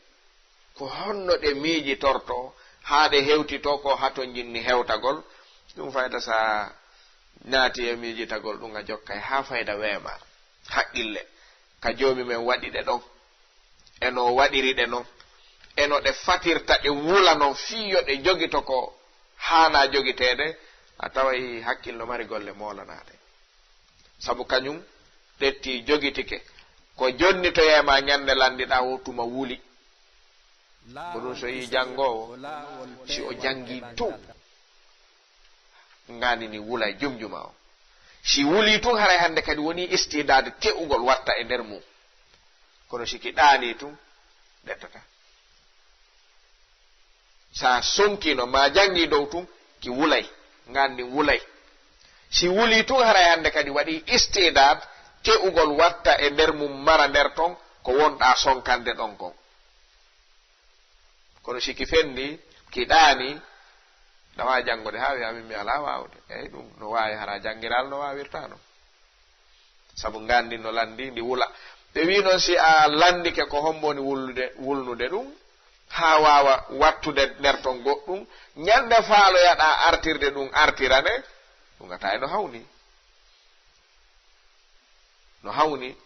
ko honno ɗe miijitorto haa ɗe hewtito ko hato jinni hewtagol ɗum fayda sa naati e miijitagol ɗum a jokkay haa fayda weema haqqille ka joomi men waɗi ɗe ɗon eno waɗiri ɗe noon eno ɗe fatirta ɗe wula noon fiyo ɗe jogito ko haana jogiteede a taway hakkillo mari golle moolanaade sabu kañum ɗetti jogitike ko jonni to yema ñande landiɗa wotuma wuli ko ɗum so yi janngowo si o jangi tun nganini wula e jumjuma o si wuli tun haray hande kadi woni istidade te'ugol watta e nder mum kono siki ɗaani tun ɗettata sa sonkino ma jangi dow tun ki wulay ngandi wulay si wuli tun haray hande kadi waɗi istidade te'ugol watta e nder mum mara nder ton ko wonɗa sonkande ɗon kon. Kono siki fendi kiɗani nawa jangude ha wi amin mi ala wawde eyi ɗum no wawi hara jangiral no wawirta non sabu gandi no landi ndi wula ɓe wi noon si a landike ko homboni wulnude ɗum ha wawa wattude nder ton goɗɗum ñande faaloyaɗa artirde ɗum artirane ɗum gata no hawni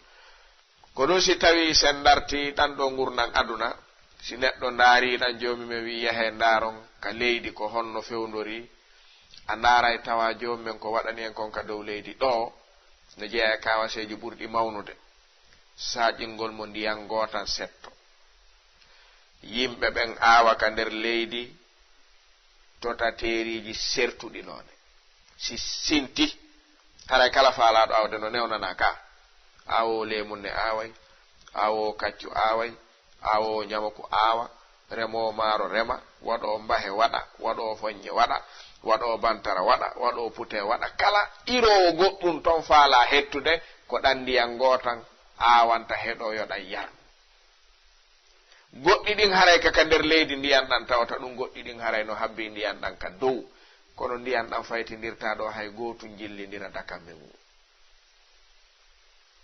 ko ɗum si tawi sen darti ɗan ɗo gurnan aduna si neɗɗo ndaari ɗan joomi men wi yahe ndaaron ka leydi ko honno fewndori a ndaaray tawa joomi men ko waɗani en kon ka dow leydi ɗo no jeeya kawaseji ɓurɗi mawnude saƴingol mo ndiyan gootan setto yimɓe ɓen aawa ka nder leydi tota teeriji sertuɗi noone si sinti haray kala faalaaɗo awde no newnana ka aawo leemunne aaway aawo kaccu aaway aawo ñamaku aawa remowo maaro rema waɗo mbahe waɗa waɗo foññe waɗa waɗo bantara waɗa waɗo pute waɗa kala irowo goɗɗum ton faala hettude ko ɗan ndiyan gootan aawanta heɗo yoɗan yar goɗɗi ɗin haray ka nder leydi ndiyan ɗan tawata ɗum goɗɗi ɗin haray no habbi ndiyan ɗan ka dow kono ndiyan ɗan faytindirta ɗo hay gootu jillindira dakamɓe mum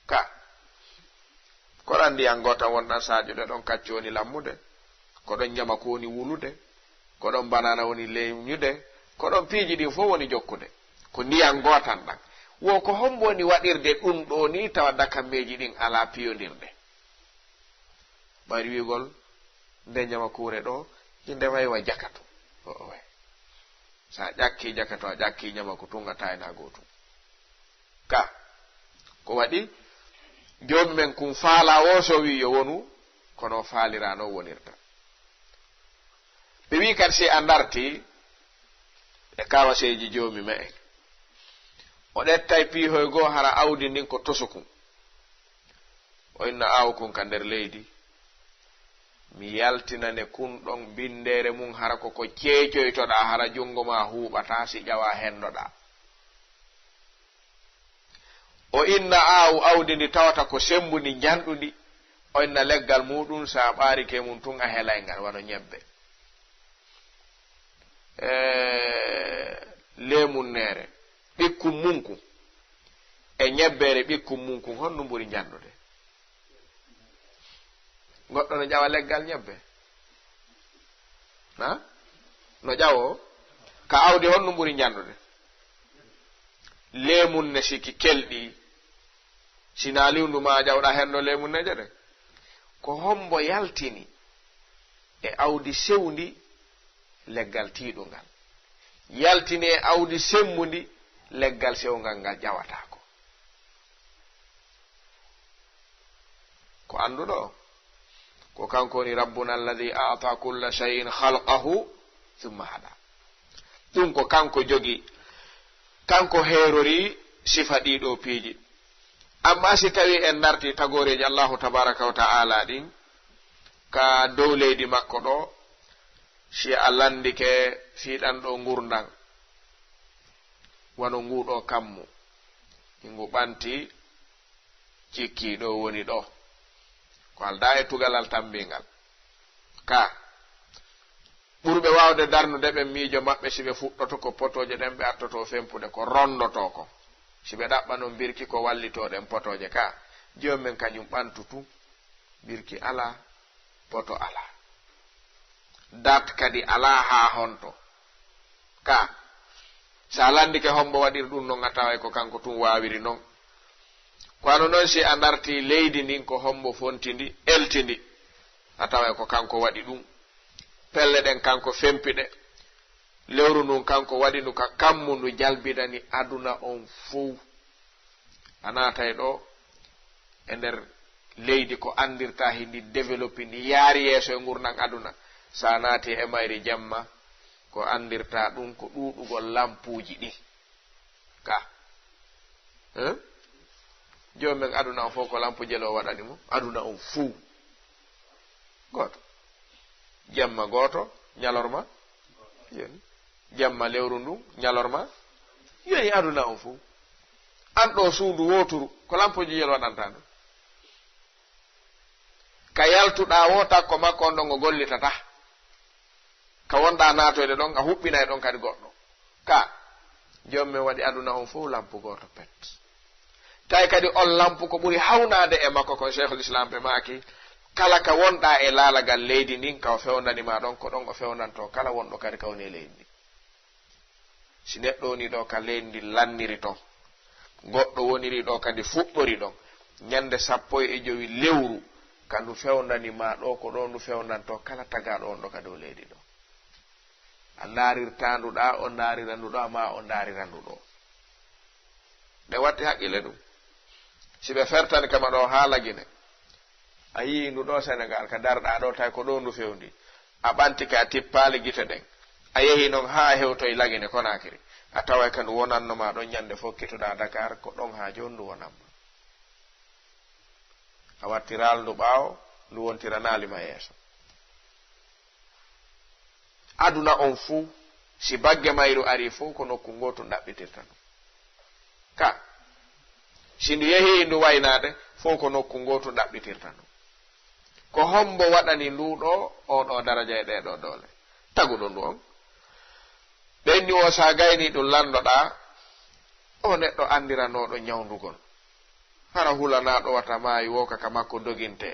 ka ko ɗan ndiyan gootan wonɗan sajude ɗon kacci woni lammude ko ɗon ñama ko woni wulude ko ɗon banana woni leyñude ko ɗon piiji ɗin fof woni jokkude ko ndiyan gootan ɗan wo ko hombo woni waɗirde ɗum ɗo ni tawa dakammeji ɗin ala piyondirde ɓari wigol nde ñama kuure ɗo inde waywa jakato sa ƴakki jakato a ƴakki ñama ko tungata ena gootum ka ko waɗi joomi men kum faala o so wi yo wonu kono faalirano wonirta ɓe wi kadi si a ndarti e kawaseji joomi me en o ɗettay piihoy goo hara awdi ndin ko tosukum o inna aawukun ka nder leydi mi yaltinane kun ɗon bindere mum hara koko ceecoytoɗa hara jungo ma huuɓata si ƴawa hendoɗa o inna awdi ndi tawata ko sembundi janɗundi o inna leggal muɗum sa ɓaarike mum tun a helay ngal wano ñebbe lemunnere ɓikkum munkum e ñebbere ɓikkum munkum honno ɓuri janɗude goɗɗo no ƴawa leggal ñebbe na no ƴawo ka awdi honno ɓuri janɗude lemunne siki kelɗi sina liwndu ma ƴawɗa henno lemunneje ɗe ko hombo yaltini e awdi sewndi leggal tiiɗungal yaltini e awdi semmundi leggal sewngal ngal ƴawatako ko anduɗo ko kanko woni rabbuna alladi ata kulla shay'in khalqahu thumma hada ɗum ko kanko jogi kanko heerori sifa ɗiɗo piiji amma si tawi en darti tagoreji allahu tabaraka wa ta'ala ɗin ka dow leydi makko ɗo si a landike fiiɗan ɗo ngurdan wano nguɗo kammu ngu ɓanti cikki ɗo woni ɗo ko alda e tugalal tambingal ka ɓurɓe wawde darnude ɓe miijo maɓɓe si ɓe fuɗɗoto ko potoje ɗen ɓe attoto fempude ko rondoto ko si ɓe ɗaɓɓa noon birki ko wallitoɗen potoje ka joni men kañum ɓantutu birki ala poto ala dat kadi ala ha honto ka sa landike hombo waɗir ɗum noon a taway ko kanko tun wawiri noon kono noon si a darti leydi ndin ko hombo fontindi eltindi a taway ko kanko waɗi ɗum pelle ɗen kanko fempiɗe lewru ndun kanko waɗi ndu ka kammu ndu jalbidani aduna on fou a natay ɗo e nder leydi ko andirta hindi développé ndi yaari yeeso e gurnan aduna sa naati e mayri jamma ko andirta ɗum ko ɗuɗugol lampuji ɗi ka joni men aduna on fof ko lampu jelo waɗani mo aduna on fou goto jamma goto ñalorma yoni jamma lewru ndu ñalorma yeyi aduna on fou an ɗo suudu woturu ko lampoji yel waɗanta ɗum ka yaltuɗa wo takko makko on ɗon ngo gollitata ka wonɗa natoyde ɗon a huɓɓinay ɗon kadi goɗɗo ka jommen waɗi aduna on fof lampu goto pet tawi kadi on lampu ko ɓuri hawnade e makko kon cheikhul islam ɓe maki kala ka wonɗa e laalagal leydi ndin ka o fewnanima ɗon ko ɗon o fewnanto kala wonɗo kadi ka woni e leydi ndi si neɗɗo woni ɗo ka leydi ndi lanniri ton goɗɗo woniri ɗo kadi fuɗɗori ɗon ñande 15 lewru kandu fewnanima ɗo ko ɗo ndu fewnanto kala tagaɗo on ɗo ka dow leydi ɗo a ndarirtanduɗa o ndariranduɗo ama o ndariranduɗo nde watti haqqille ɗum si ɓe fertani kama ɗo haalagine a yii ndu ɗo sénégal ka darɗa ɗo tawi ko ɗo ndu fewndi a ɓanti ka a tippali gite ɗen a yehi noon ha hewtoye lagine konakiri a taway ka ndu wonannoma ɗon ñande fof kittuɗa dakar ko ɗon ha joni ndu wonanma a wattiral ndu ɓaawo ndu wontiranalima yeeso aduna on fuu si bagge mayru ari fuu ko nokku ngotu ɗaɓɓitirta ɗum ka si ndu yehi ndu waynade fuu ko nokku ngotu ɗaɓɓitirta ɗum ko hombo waɗani nduɗo oɗo daraja e ɗeɗo doole taguɗo ndu on ɓenni o sa gayni ɗum landoɗa o neɗɗo andiranoɗo ñawdugol hara hulanaɗo wata maayi woka ka makko doginte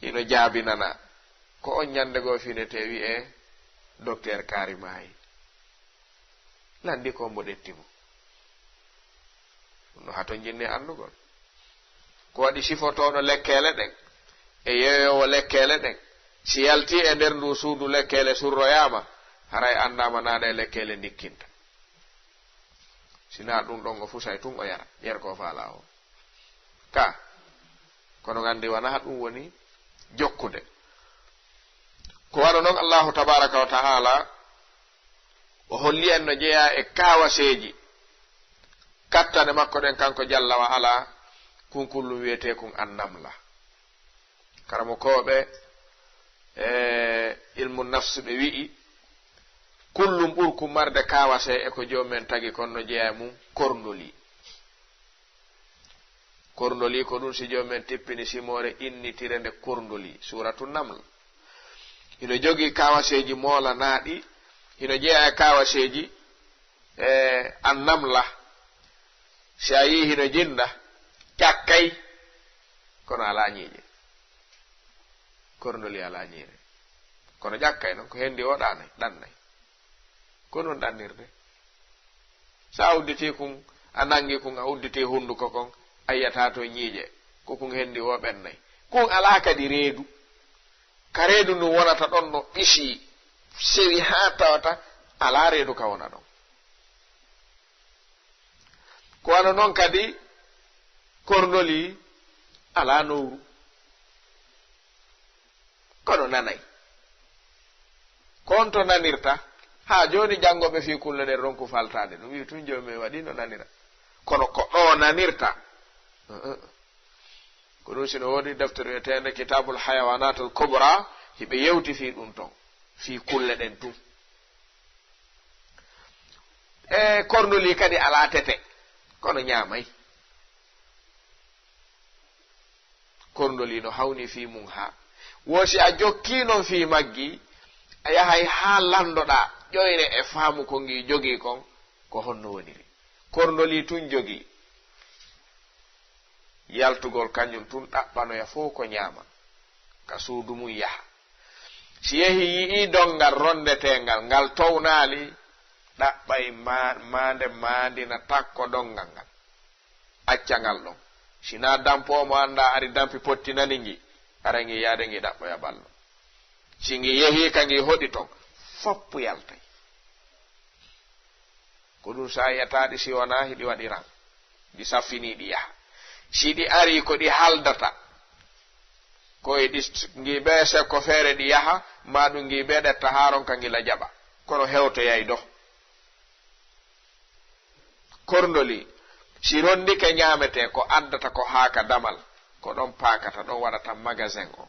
ino jaabinana ko on ñandego finete wi'e docteur kaari maayi landi ko mbo ɗettimo no hato jinni andugol ko waɗi sifotoɗo lekkele ɗen e yeyowo lekkele ɗen si yalti e nder ndu suudu lekkele surroyama haray andama naɗa e lekkele dikkinta sina ɗum ɗon o fusay tun o yara yer ko faala o ka kono gandi wana ɗum woni jokkude ko waɗa noon allahu tabaraka wa taala o holli en no jeeya e kawaseji kattane makko ɗen kanko jalla wa ala kunkullum wiyete kun annamla karamo koɓe ilmu nafsu ɓe wi'i kullum ɓurkum marde kawase e ko jomumen tagi kon no jeeya mum korndoli korndoli ko ɗum si jomumen tippini simore innitire nde korndoli suratu naml hino jogi kawaseji moola naaɗi hino jeeya e kawaseji annamla si a yi hino jinda ƴakkay kono ala ñiiƴe korndoli ala ñiire kono ƴakkay noon ko hendi o ɗannay ko noon ɗannirde sa udditi kun a nangi kun a udditi hunduko kon a yiyata to ñiiƴe ko kun hendi o ɓennay kun ala kadi reedu ka reedu ndu wonata ɗon no ɓisi sewi ha tawata ala reedu ka wona ɗon ko wano noon kadi korndoli ala nowru kono nanay kon to nanirta ha joni jangoɓe fi kulle nden ronku faltade ɗum wi tun jomi waɗi no nanira kono ko ɗo nanirta ko ɗum sino wodi deftere wiyetende kitabul hayawanatul kubra hiɓe yewti fi ɗum ton fi kulle ɗen tun e korndoli kadi ala tete kono ñamay korndoli no hawni fi mum ha wosi a jokki noon fi maggi a yahay ha landoɗa ƴoyre e faamu ko ngi jogi kon ko honno woniri korndoli tun jogi yaltugol kañum tun ɗaɓɓanoya fof ko ñaama ka suudu mum yaha si yehi yii dongal rondetengal ngal townaali ɗaɓɓay maande maandina takko dongal ngal accangal ɗon sina dampomo anda ari dampi pottinani ngi ara ngi yaade ngi ɗaɓɓoya ballo si ngi yehi ka ngi hoɗi ton foppu yaltay ko ɗum sa yiyataɗi si wona hiɗi waɗiran ɗi saffiniɗi yaha si ɗi ari ko ɗi haldata koye ɗi ngi ɓe sekko feere ɗi yaha ma ɗum ngi ɓe ɗetta haron ka ngila jaɓa kono hewtoyay do korndoli si rondike ñamete ko addata ko haaka damal ko ɗon paakata ɗon waɗata magasin o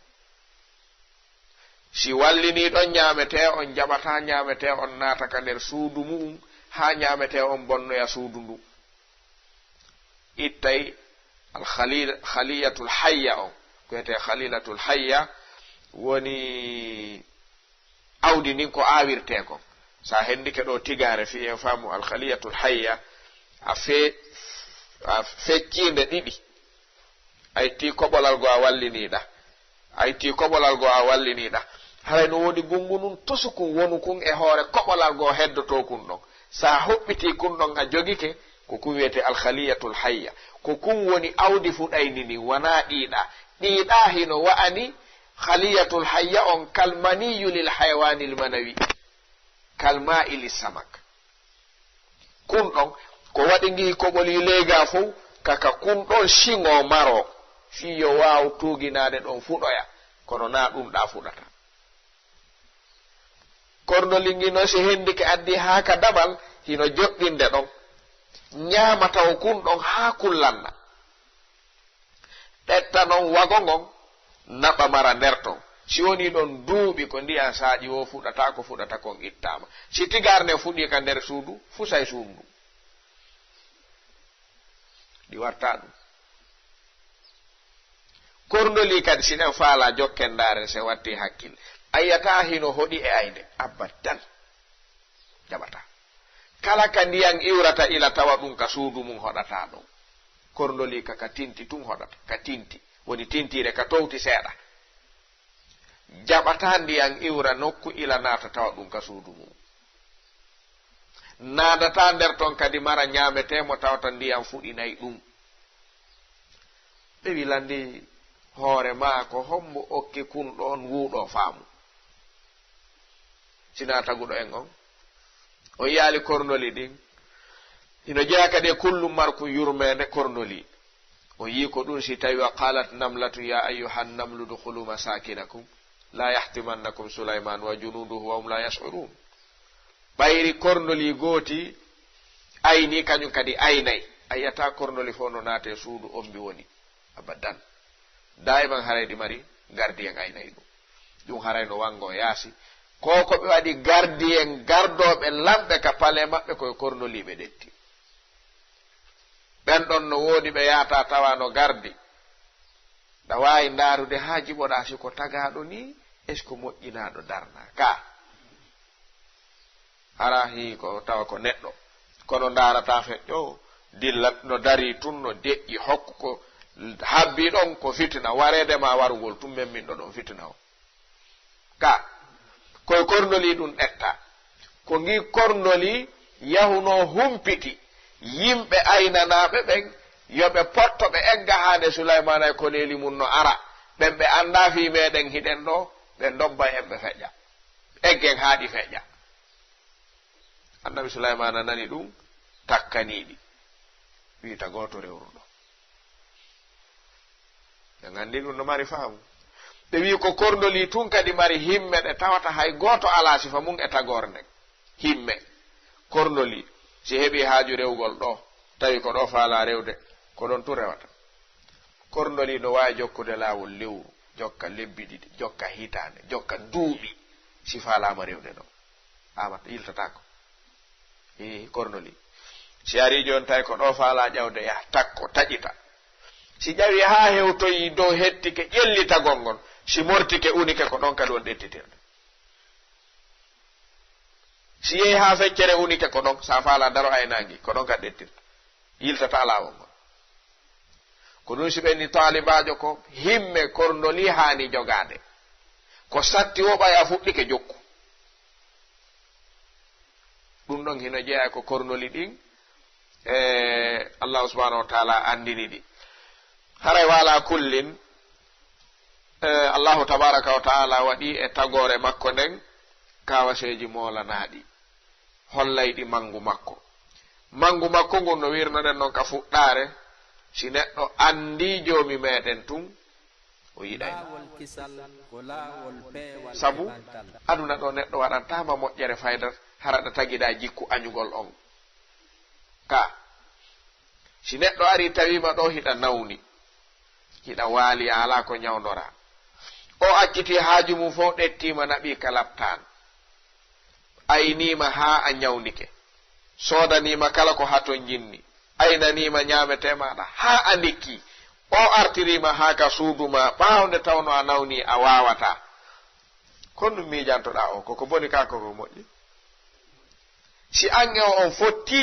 si wallini ɗon ñamete on jaɓata ñamete on naata ka nder suudu mum ha ñamete on bonnoya suudu ndu ittay khaliyatul hayya on ko wiyete khalilatul hayya woni awdi ndin ko awirte ko sa hendike ɗo tigare fi en faamu al khaliyatul hayya a feccinde ɗiɗi ayti koɓolal go a walliniɗa ayti koɓolal go a walliniɗa haray no woni gungunun tosukun wonu kun e hoore koɓolal go heddoto kun ɗon sa hoɓɓiti kun ɗon a jogike ko kun wiyete alkhaliyatul hayya ko kun woni awdi fuɗayni ni wona ɗiɗa hino wa'ani khaliyatul hayya on kalmaniyu lil haywanil manawi kalma'i lissamak kun ɗon ko waɗi ngi koɓoli leega fof kaka kun ɗon singo maro fiyo waw tuginade ɗon fuɗoya kono na ɗum ɗa fuɗata kornoli ngi no si hendike addi ha ka daɓal hino joɗɗinde ɗon ñaama taw kun ɗon ha kullanna ɗetta noon wago ngon naɓa mara nder ton si woni ɗon duuɓi ko ndiyan saaƴi wo fuɗata ko fuɗata kon ittama si tigarne fuɗi ka nder suudu fusay suudu ndu ɗi warta ɗum korndoli kadi sinen faala jokkendare se watti hakkille ayyata hino hoɗi e ayde abadan jaɓata kala ka ndiyan iwrata ila tawa ɗum ka suudu mum hoɗata ɗon korndoli ka tinti tun hoɗata ka tinti woni tintire ka towti seeɗa jaɓata ndiyan iwra nokku ila naata tawa ɗum ka suudu mum naadata nder ton kadi mara ñaametemo tawata ndiyan fuɗinayi ɗum ɓe wilandi hoore ma ko hombo okki kun ɗon wuuɗo faamu sina taguɗo en on o yaali kornoli ɗin hino jeeya kadi kullum marku yurmede kornoli o yi ko ɗum si tawi wa qalat namlatu ya ayyuhan namlu dukhulu masakinakum la yahtimannakum sulayman wa junuduhu wa hum la yash'urun ɓayri kornoli gooti ayni kañum kadi aynay ayyata kornoli fof no naate suudu ombi woni abadan daiman harayɗi mari gardien aynayi ɗum haray no wango yaasi ko ɓe waɗi gardien gardoɓe lamɓe ka pale maɓɓe koye kornoliɓe ɗetti ɓen ɗon no woodi ɓe yaata tawa no gardi ɗa wawi ndarude ha jiɓoɗa siko tagaɗo ni est ce que moƴƴinaɗo darna ka hara hi ko tawa ko neɗɗo kono ndarata feƴƴo dilla no dari tun no deƴƴi hokku ko habbi ɗon ko fitina waredema warugol tum memminɗo ɗon fitina o ka koye kornoli ɗum ɗetta ko ngi kornoli yahuno humpiti yimɓe aynanaɓe ɓen yoɓe potto ɓe egga hande sulaymana e koleli mum no ara ɓen ɓe anda fi meɗen hiɗen ɗo ɓe dobba hen ɓe feƴƴa eggen haaɗi feƴƴa annabi sulaymana nani ɗum takkaniɗi wiita goto rewruɗo ɓe gandi ɗum no mari faamu ɓe wi ko kornoli tun kadi mari himme ɗe tawata hay goto ala sifa mum e tagore nden himme kornoli si heeɓi haaju rewgol ɗo tawi ko ɗo faala rewde ko ɗon tu rewata kornoli no wawi jokkude laawol lewru jokka lebbi ɗiɗi jokka hitande jokka duuɓi si faalama rewde ɗo ama yiltatako kornoli si ari joni tawi ko ɗo faala ƴawde yaha takko taƴita si ƴawi ha hewtoyi dow hettike ƴellitagol ngon si mortike unike ko ɗon kadi on ɗettitirde si yehi ha feccere unike ko ɗon sa faala daro aynangi ko ɗon kadi ɗettirde yiltata laawol ngol ko ɗum si ɓenni talibajo ko himme kornoli hani jogade ko satti wo ɓay a fuɗɗike jokku ɗum ɗon hino jeeya ko kornoli ɗin allahu subhanahu wa taala andini ɗi haray wala kullin allahu tabaraka wa taala waɗi e tagore makko nden kawaseji molanaɗi hollayɗi mangu makko ngun no wirnoɗen noon ka fuɗɗare si neɗɗo andi joomi meɗen tun o yiɗayno sabu aduna ɗo neɗɗo waɗantama moƴƴere fayda haraɗa tagiɗa jikku añugol on ka si neɗɗo ari tawima ɗo hiɗa nawni hiɗa waali ala ko ñawdora o acciti haaju mum fof ɗettima naɓi ka laptan aynima ha a ñawnike sodanima kala ko haton jinni aynanima ñametemaɗa ha a ndikki o artirima ha ka suuduma ɓawnde tawno a nawni a wawata kon ɗum miijantoɗa o koko boni ka koko moƴƴi si ange o on fotti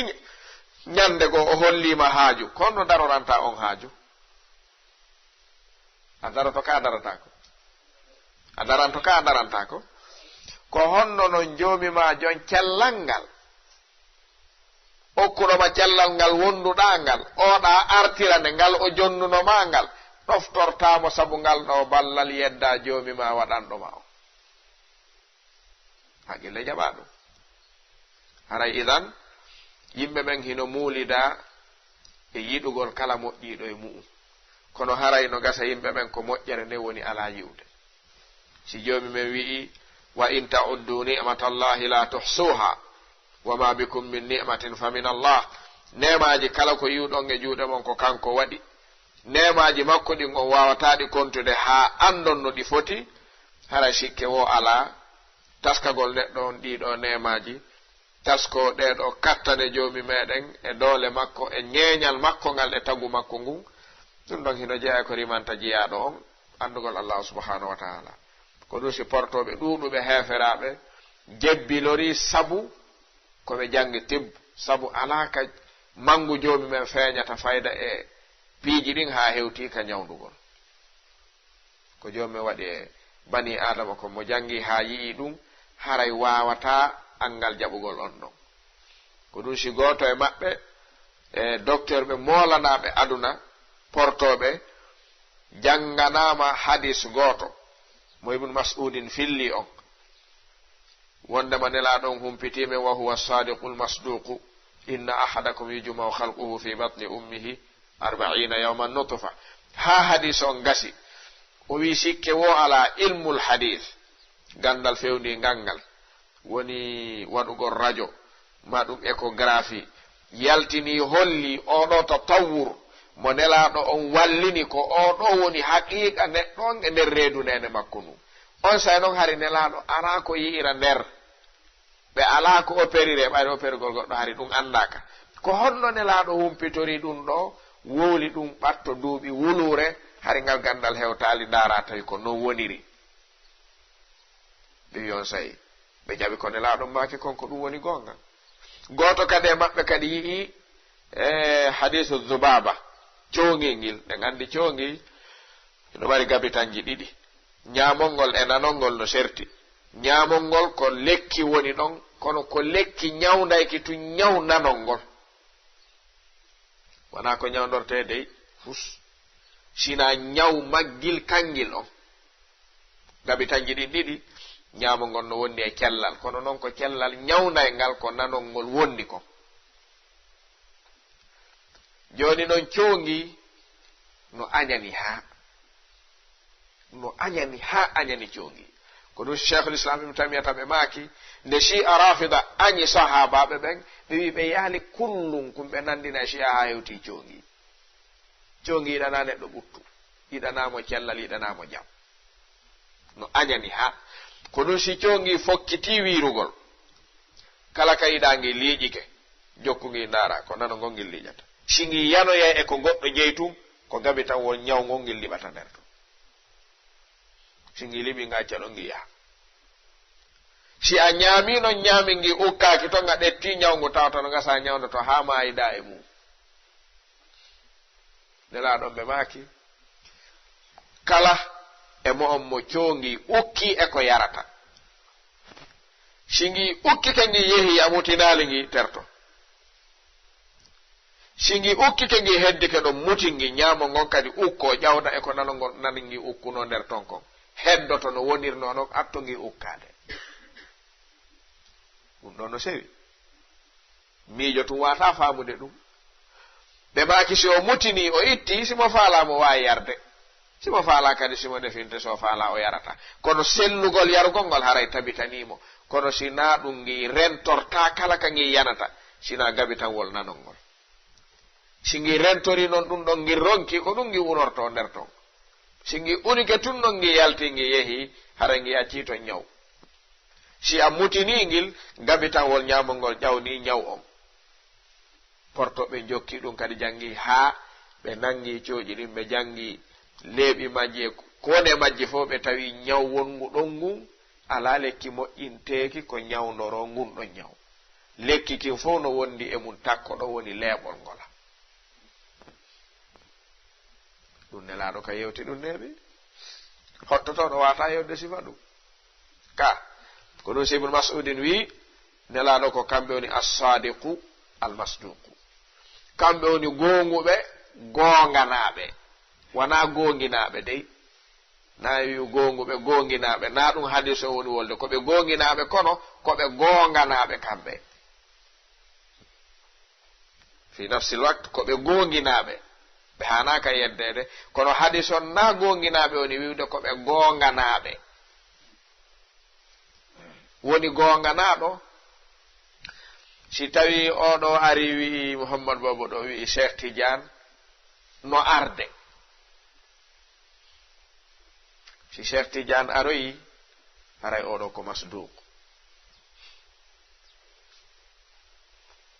ñande go o hollima haaju konno daroranta on haaju a daroto ka a daratako a daranto ka a darantako ko honno non joomima jon cellal ngal okkuɗoma cellal ngal wonduɗa ngal oɗa artirande ngal o jonnunoma ngal ɗoftortamo sabu ngal ɗo ballal yedda joomima waɗanɗoma o haqqille jaɓa ɗum haray idan yimɓe ɓen hino muulida e yiɗugol kala moƴƴiɗo e mu'um kono haray no gasa yimɓe ɓen ko moƴƴere nde woni ala yiwde si joomi men wi'i wa in ta'uddu ni'matallahi la tuhsuha wama bikum min ni'matin fa min Allah nemaji kala ko yiwɗon e juuɗe mon ko kanko waɗi nemaji makko ɗin on wawataɗi kontude ha andon no ɗi foti hara sikke wo ala taskagol neɗɗo on ɗiɗo nemaji tasko ɗeɗo kattane joomi meɗen e doole makko e ñeeñal makko ngal e tagu makko ngun ɗum ɗon hino jeeya ko rimanta jiyaɗo on andugol Allah subhanahu wa ta'ala ko ɗum si portoɓe ɗuɗuɓe heferaɓe jebbilori sabu koɓe jangi tib sabu alaka mangu joomi men feeñata fayda e piiji ɗin ha hewti ka ñawdugol ko joomi waɗi e bani adama ko mo jangi ha yii ɗum haray wawata angal jaɓugol on ɗon ko ɗum si goto e maɓɓe e docteur ɓe molanaɓe aduna portoɓe janganama hadis goto mo ibnu mas'udin filli on wondema nelaɗon humpitime wa huwa sadiqul masduqu inna ahadakum yujma'u khalquhu fi batni ummihi 40 yawman nutfa ha hadis on gasi o wi sikke wo ala ilmul hadith gandal fewndi gangal woni waɗugol radio ma ɗum échographie yaltini holli oɗo tatawur mo nelaɗo on wallini ko oɗo woni haqiqa neɗɗon e nder reedu nene makko nu on say noon hari nelaɗo ara ko yi'ira nder ɓe ala ko opérire ɓayde opérigol goɗɗo hari ɗum andaka ko honno nelaɗo humpitori ɗum ɗo wowli ɗum ɓatto duuɓi wulure hari ngal gandal hewtali dara tawi ko non woniri ɓe yon sayi ɓe jaɓi ko nelaɗo maki konko ɗum woni gonga goto kadi e maɓɓe kadi yii e hadisu zubaba coŋil ngil ɗen andi coŋi no mari gabitanji ɗiɗi ñamolngol e nanolngol no serti ñamolngol ko lekki woni ɗon kono ko lekki ñawdayki tu ñaw nanolngol wona ko ñawdorte dey fus sina ñaw maggil kangil on gabitanji ɗin ɗiɗi ñamolngol no wondi e cellal kono noon ko cellal ñawday ngal ko nanolngol wondi ko joni noon coŋi no añani ha añani coŋi ko ɗum cheikhul islam ibnu tamiyata ɓe maaki nde shi'a rafida añi sahabaɓe ɓen ɓe wi ɓe yaali kullum kumɓe nandina e shi'a ha hewti coŋi yiɗana neɗɗo ɓuttu yiɗanamo cellal yiɗanamo jam no añani ha ko ɗum si coŋi fokkiti wirugol kala ka yiɗangi liiƴike jokkugi ndara ko nano ngongil liiƴata singi yanoya e ko goɗɗo jeytum ko gabi tan won ñaw ngongil liɓata nder to singi liɓi ngacca ɗo ngi yaha si a ñaami non ñaami ngi ukkaki to nga ɗetti ñawngu tawata no gasa ñawda to ha mayida e mum nelaɗon ɓe maaki kala e mo on mo coŋgi ukki e ko yarata singi ukkike ngi yehi amutinali ngi terto singi ukkike ngi heddike ɗo muti ngi ñaamo ngon kadi ukko ƴawda e ko nanongol nani ngi ukkuno nder ton kon heddoto no wonirno non atto ngi ukkade ɗum ɗon no sewi miijo tum wata faamude ɗum ɓe maaki si o mutini o itti simo faala mo wawi yarde simo faala kadi simo definte so faala o yarata kono sellugol yarugol ngol haray tabitanimo kono sina ɗum ngi rentorta kala ka ngi yanata sina gabi tan wol nanolngol si ngi rentori noon ɗum ɗon ngi ronki ko ɗum ngi unorto nder ton si ngi unike tun ɗon ngi yalti ngi yehi hara ngi acci to ñaw si a mutini ngil gabi tan wol ñamol ngol ƴawni ñaw on portoɓe jokki ɗum kadi jangi haa ɓe nangi cooƴi ɗin ɓe jangi leeɓi majji e kone majji fof ɓe tawi ñaw wongu ɗon ngun ala lekki moƴƴinteeki ko ñawndoro ngun ɗon ñaw lekki kin fof no wondi e mum takko ɗo woni leeɓol ngola ɗum nelaaɗo ka yewti ɗum neeɓi hottotoɗo wata yewde sifa ɗum ka ko ɗum sibnu mas'udin wi nelaaɗo ko kamɓe woni assadiqu almasduqu kamɓe woni gonguɓe gonganaɓe wona gonginaɓe dey na wi gonguɓe gonginaɓe na ɗum hadis o woni wolde koɓe gonginaɓe kono koɓe gonganaɓe kamɓe fi nafsil waqt koɓe gonginaɓe ɓe hanaka yeddede kono hadis on na gonginaɓe woni wiwde koɓe gonganaɓe woni gonganaɗo si tawi oɗo ari wi Muhammad Babo ɗo wi Cheikh Tidiane no arde si Cheikh Tidiane aroyi haray oɗo ko masduq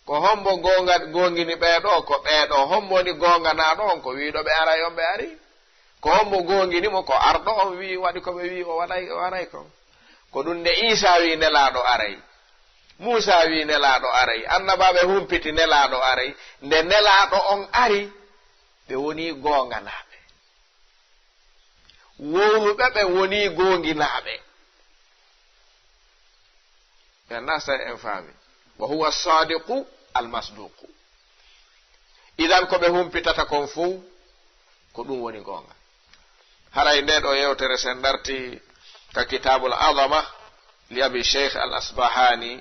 ko hombo gongini ɓeeɗo ko ɓeeɗo homboni gonganaɗo on ko wiɗo ɓe aray on ɓe ari ko hombo gonginimo ko arɗo on wi waɗi koɓe wi o waray ko ɗum nde Isa wi nelaɗo aray Musa wi nelaɗo aray annabaɓe humpiti nelaɗo aray nde nelaɗo on ari ɓe woni gonganaɓe wowluɓe ɓe woni gonginaɓe ɓe nasa en faami wa huwa sadiqu almasduqu idan koɓe humpitata kon fuu ko ɗum woni gonga haray nde ɗo yewtere sen darti ka kitabul azama li abi cheikh al asbahani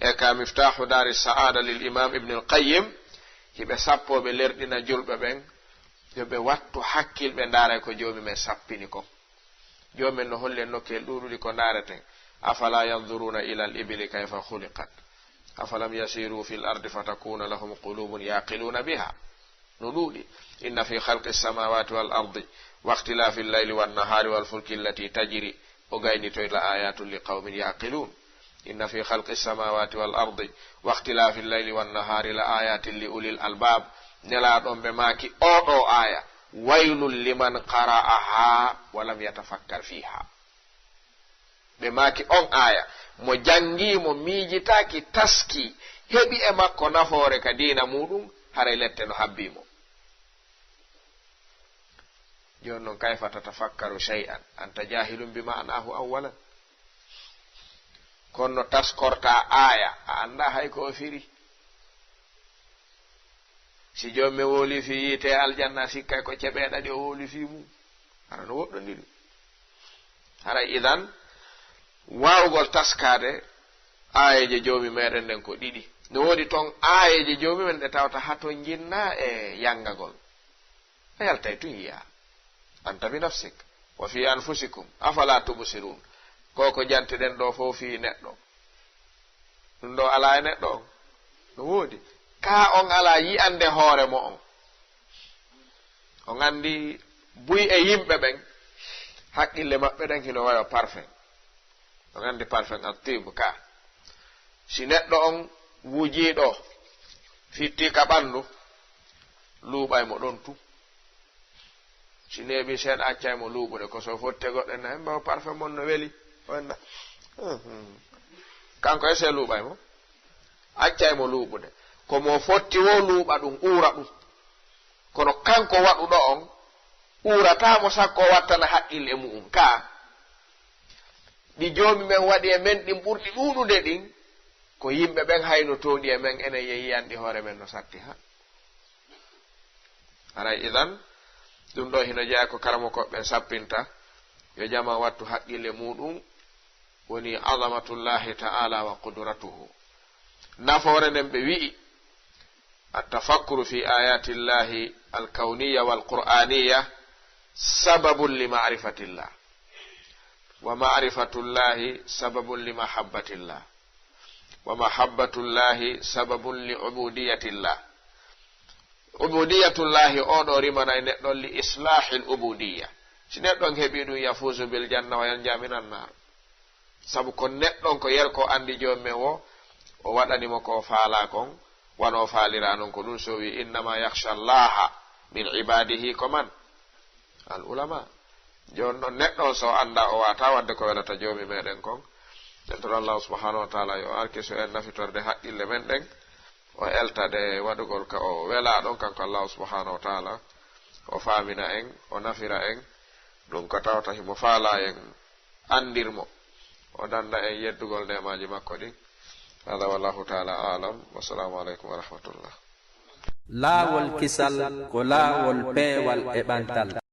e ka miftahu dari saada lil imam ibn al qayyim hiɓe sappoɓe lerɗina julɓe ɓen yoɓe wattu hakkilɓe ndaara ko joomi men sappini kon joomen no hollen nokkel ɗuɗuɗi ko ndaareten afala yanzuruna ila al ibili kayfa khuliqat afalam yasiru fi l ardi fatakuna lahum qulubun yaqiluna biha no ɗuuɗi inna fi khalqi samawati wal ardi wa ikhtilafi llayli wannahari walfulki allati tajri o gaynitoy la ayatun li qawmin yaqilun inna fi khalqi samawati wal ardi wa ikhtilafi llayli wannahari la ayatin li ulil albab nelaɗon ɓe maaki oɗo aya waylun liman qara'aha walam yatafakkar fiha ɓe maaki on aya mo jangi mo miijitaki taski heɓi e makko nafoore ka diina muɗum haray lette no habbimo joni noon kayfa tatafakkaru shay'an anta jahilum bi ma'nahu awwalan kono taskorta aya a anda hay ko firi si jomme woli fi yite aljanna sikkay ko cebe ɗaɗi o woli fi mum ara no woɗɗondiri haray idan wawgol taskade ayeje joomi meɗen nden ko ɗiɗi ne woodi toon ayeje joomi men ɗe tawta hato jinna e yangagol a yaltay tun yiya anta bi nafsik wa fi anfusikum afala tubsirun koko jantiɗen ɗo fof fi neɗɗo ɗum ɗo ala e neɗɗo on no woodi ka on ala yiyande hoore mo on andi buy e yimɓe ɓen haqqille maɓɓe ɗen hino wayo parfum on andi parfum active ka si neɗɗo on wujiɗo fitti ka ɓandu luuɓay mo ɗon tu si neeɓi seeɗa accay mo luuɓude ko so fotte goɗɗe na mbaw parfum mon no weli wonna kanko ese luuɓay mo accay mo luuɓude komo fotti wo luuɓa ɗum uura ɗum kono kanko waɗuɗo on uratamo sakko wattana haqqille mu'um ka ɗi joomi men waɗi e men ɗin ɓurɗi ɗuuɗude ɗin ko yimɓe ɓen hayno tooɗi e men enen yeyiyanɗi hoore men no satti ha aray idan ɗum ɗo hino jeeya ko karamo koɓɓen sappinta yo jama wattu haqqille muɗum woni azamatullahi ta'ala wa qudratuhu nafoore nden ɓe wi'i التفكر في آيات الله الكونية والقرآنية سبب لمعرفة الله ومعرفة الله سبب لمحبة الله ومحبة الله سبب لعبودية الله عبودية الله أونو رمنا نقول لإصلاح العبودية سنقول هبيدو يفوز بالجنة وينجا من النار sabu ko neɗɗon ko yer ko andi jomme o waɗanimo ko faala kon wano faalira non ko ɗum so wi innama yakhsha allaha min ibadihi ko man al ulama. joni noon neɗɗo so anda o wata wadde ko welata joomi meɗen kon nden to Allah subhanahu wa ta'ala yo arki so en nafitorde haqqille men ɗen o eltade waɗugol ka o wela ɗon kanko Allah subhanahu wa ta'ala o faamina en o nafira en ɗum ko tawta himo faala en andirmo o danda en yeddugol nemaji makko ɗin. hada wallahu ta'ala alam. wassalamu aleykum wa rahmatullah. laawol kisal ko laawol peewal e ɓantal.